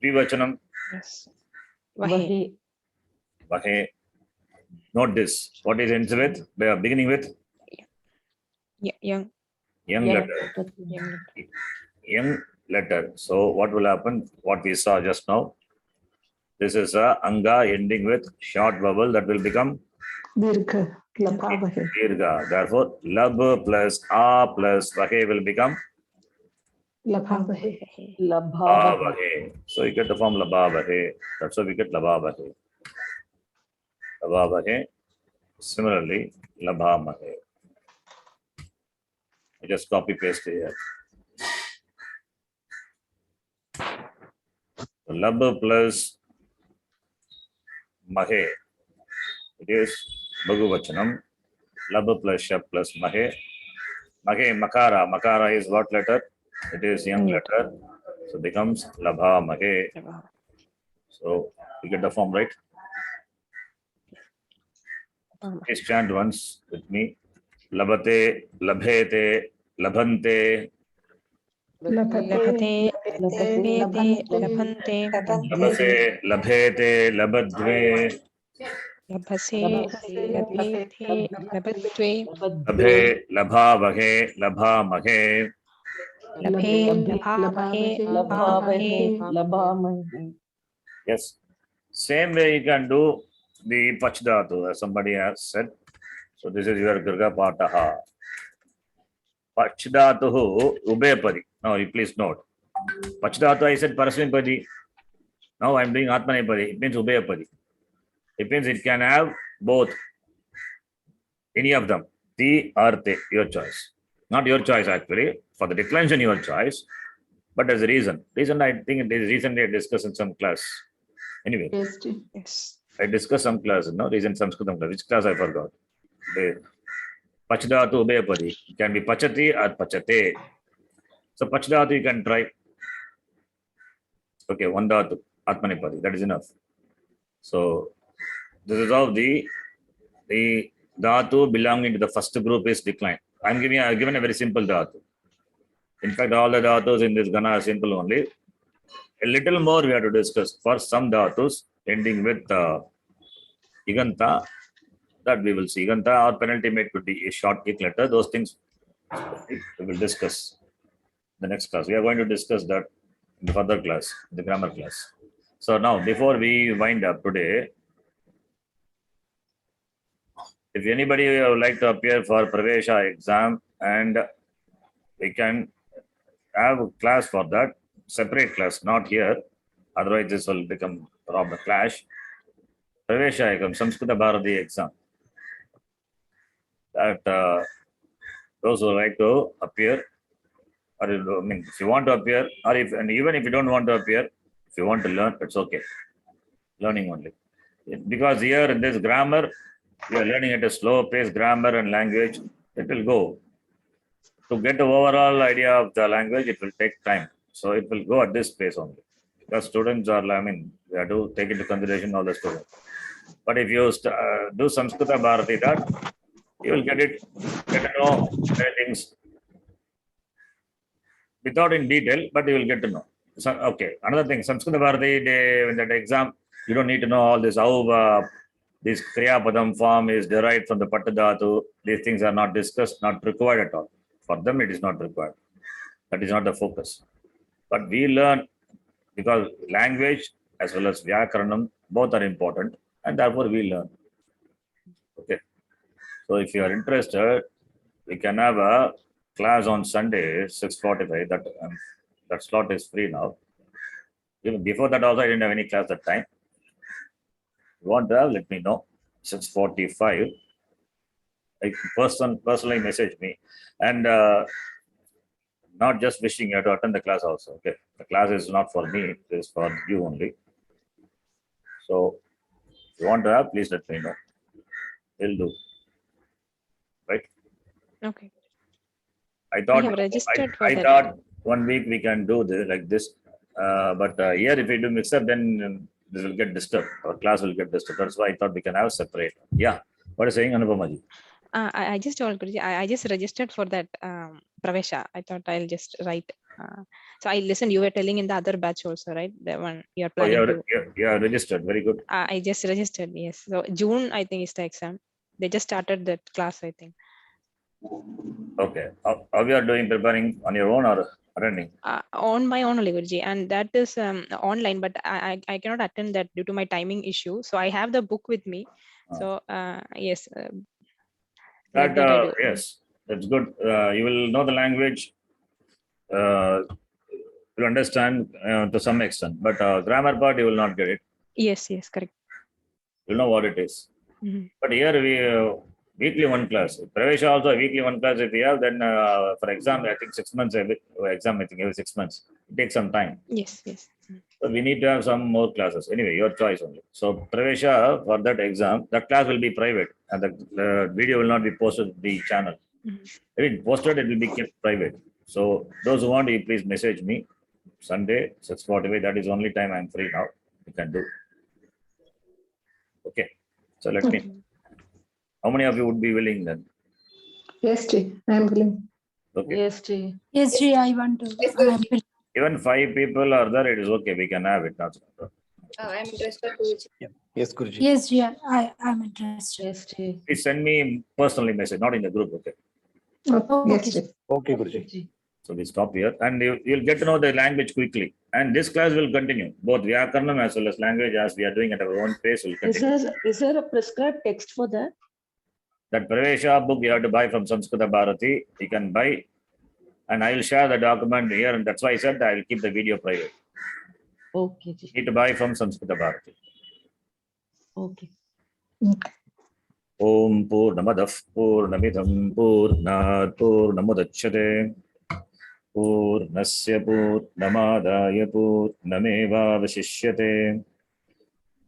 Derivation. Yes. Vahe. Vahe. Vahe. Note this. What is ends with? They are beginning with Young. young Yang. letter. Young. Young letter. So what will happen? What we saw just now. This is a anga ending with short vowel that will become Dirgha. Lapavahe. dirgha. Therefore, lab plus a plus vahe will become Lapavahe. Vahe. Labhavahe. vahe. So you get the form labavahe. That's why we get labavahe. Labavahe. Similarly, labhamahe. I just copy paste here. So lab plus mahe. It is bhagavachanam. Lab plus shap plus mahe. Mahe, makara. Makara is what letter? It is young letter. So becomes labha mahe. Labha. So you get the form right. Labha. Please chant once with me. Labate, labhete, labhante, Labhate. Labhate. Labhate. Labhante. labase, labhete, labadve, Labhase. Labhete. Labhadve. labhe, labhavahe, labhamahe. Labhe. Labhavahe. Labhavahe. Labhamahe. Labhamahe. Yes. Same way you can do the pachdhatu, as somebody has said. So this is your Girga Pataha. Pachdhatu ubepadi. Now you please note. Pachdhatu I said Parasminpadi. Now I am doing Atmanepadi. It means ubepadi. It means it can have both. Any of them. Ti or te, your choice. Not your choice actually. For the declension, your choice. But there's a reason. Reason I think it is recently I discussed in some class. Anyway, Yes. I discussed some class, no, recent Saṃskṛtam class. Which class I forgot. Pachdhatu ubepadi. It can be pachati or pachate. So pachdhatu you can try. Okay, one dhatu, Atmanepadi. That is enough. So this is how the dhatu belonging to the first group is declined. I've given a very simple dhatu. In fact, all the dhatus in this Gana are simple only. A little more we have to discuss. For some dhatus ending with Iganta, that we will see. Iganta or penultimate could be a short kick letter. Those things we will discuss the next class. We are going to discuss that in the further class, the grammar class. So now, before we wind up today, if anybody would like to appear for Pravesha exam, and we can have a class for that, separate class, not here. Otherwise, this will become a clash. Pravesha exam, Saṃskṛta Bharati exam. That those who like to appear, or if you want to appear, or and even if you don't want to appear, if you want to learn, it's okay. Learning only. Because here in this grammar, we are learning at a slow pace, grammar and language. It will go. To get the overall idea of the language, it will take time. So it will go at this pace only. Because students are, we have to take into consideration all the students. But if you do Saṃskṛta Bharati, that you will get to know many things without in detail, but you will get to know. So, okay, another thing, Saṃskṛta Bharati, in that exam, you don't need to know all this, how this Kriya Padam form is derived from the Pattadhatu. These things are not discussed, not required at all. For them, it is not required. That is not the focus. But we learn, because language as well as Vyakaranam, both are important, and therefore we learn. Okay. So if you are interested, we can have a class on Sunday, 6:45. That slot is free now. Even before that also, I didn't have any class that time. If you want to have, let me know. 6:45. Personally message me. And not just wishing you have to attend the class also. Okay. The class is not for me, it is for you only. So if you want to have, please let me know. We'll do. Right? Okay. I thought have registered for I that. thought 1 week we can do this like this. But here if we do mix up, then this will get disturbed. Our class will get disturbed. That's why I thought we can have separate. Yeah. What is saying, Anupamaji? I just told Guruji, I just registered for that Pravesha. I thought I'll just write. So I listened. You were telling in the other batch also, right? The one you are Oh, planning to. you are registered. Very good. I just registered. Yes. So June, I think, is the exam. They just started that class, I think. Okay. How you are doing, preparing on your own or attending? On my own only, Guruji, and that is online, but I cannot attend that due to my timing issue. So I have the book with me. So yes. Like that I do. Yes, that's good. You will know the language. You understand to some extent, but grammar part you will not get it. Yes, correct. You know what it is. But here we weekly one class. Pravesha also weekly one class. If we have, then for exam, I think 6 months exam. I think every 6 months. It takes some time. Yes. So we need to have some more classes. Anyway, your choice only. So Pravesha for that exam, that class will be private, and the video will not be posted to the channel. If it posted, it will be kept private. So those who want, you please message me. Sunday 6:45. That is only time I'm free now. You can do. Okay. So let me. How many of you would be willing then? Yes, Ji, I am willing. Okay. Yes, Ji. Yes, Ji, I want to. Yes, I am Guruji. Even 5 people are there, it is okay. We can have it. Not I'm interested to. Yes, Guruji. Yes, Ji, I am interested. Yes, Ji. Please send me personally message, not in the group. Okay. Yes, Ji. Okay, Guruji. So we stop here, and you'll get to know the language quickly. And this class will continue, both Vyakaranam as well as language, as we are doing at our own pace. Will continue. Is there a prescribed text for that? That Pravesha book you have to buy from Saṃskṛta Bharati. You can buy, and I will share the document here, and that's why I said I will keep the video private. Okay, Ji. You need to buy from Saṃskṛta Bharati. Okay. Om Purnamadah Purnamidam Purnat Purnamudachyate Purnasya Purnamadaya Purnamevavashishyate.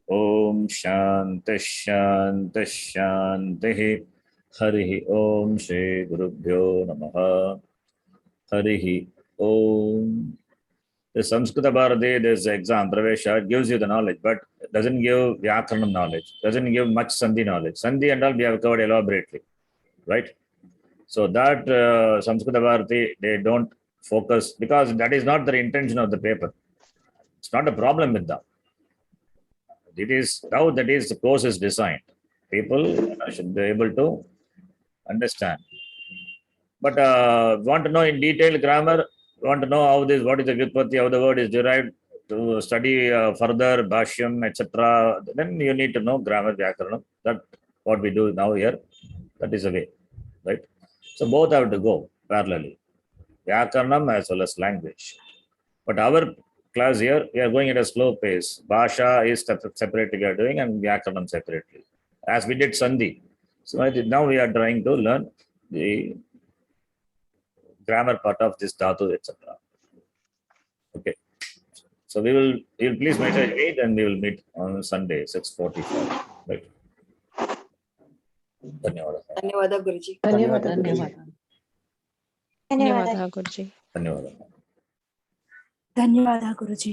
Om Shanti Shanti Shanti. Harihi Om Shri Gurubhyo Namaha. Harihi Om. The Saṃskṛta Bharati, this exam, Pravesha, gives you the knowledge, but doesn't give Vyakaranam knowledge, doesn't give much Sandhi knowledge. Sandhi and all we have covered elaborately, right? So that Saṃskṛta Bharati, they don't focus, because that is not the intention of the paper. It's not a problem with them. It is how that is the course is designed. People should be able to understand. But want to know in detail grammar, want to know how this, what is the Vyutpatti, how the word is derived, to study further Bhashyam, etc., then you need to know grammar, Vyakaranam. That what we do now here. That is the way, right? So both have to go parallelly, Vyakaranam as well as language. But our class here, we are going at a slow pace. Bhasha is separately we are doing, and Vyakaranam separately, as we did Sandhi. So now we are trying to learn the grammar part of this dhatu, etc. Okay. So you'll please message me, then we will meet on Sunday, 6:45. Right. Dhanyawad. ಧನ್ಯವಾದ ಗುರುಜಿ. ಧನ್ಯವಾದ ಧನ್ಯವಾದ. ಧನ್ಯವಾದ ಗುರುಜಿ. ಧನ್ಯವಾದ. ಧನ್ಯವಾದ ಗುರುಜಿ.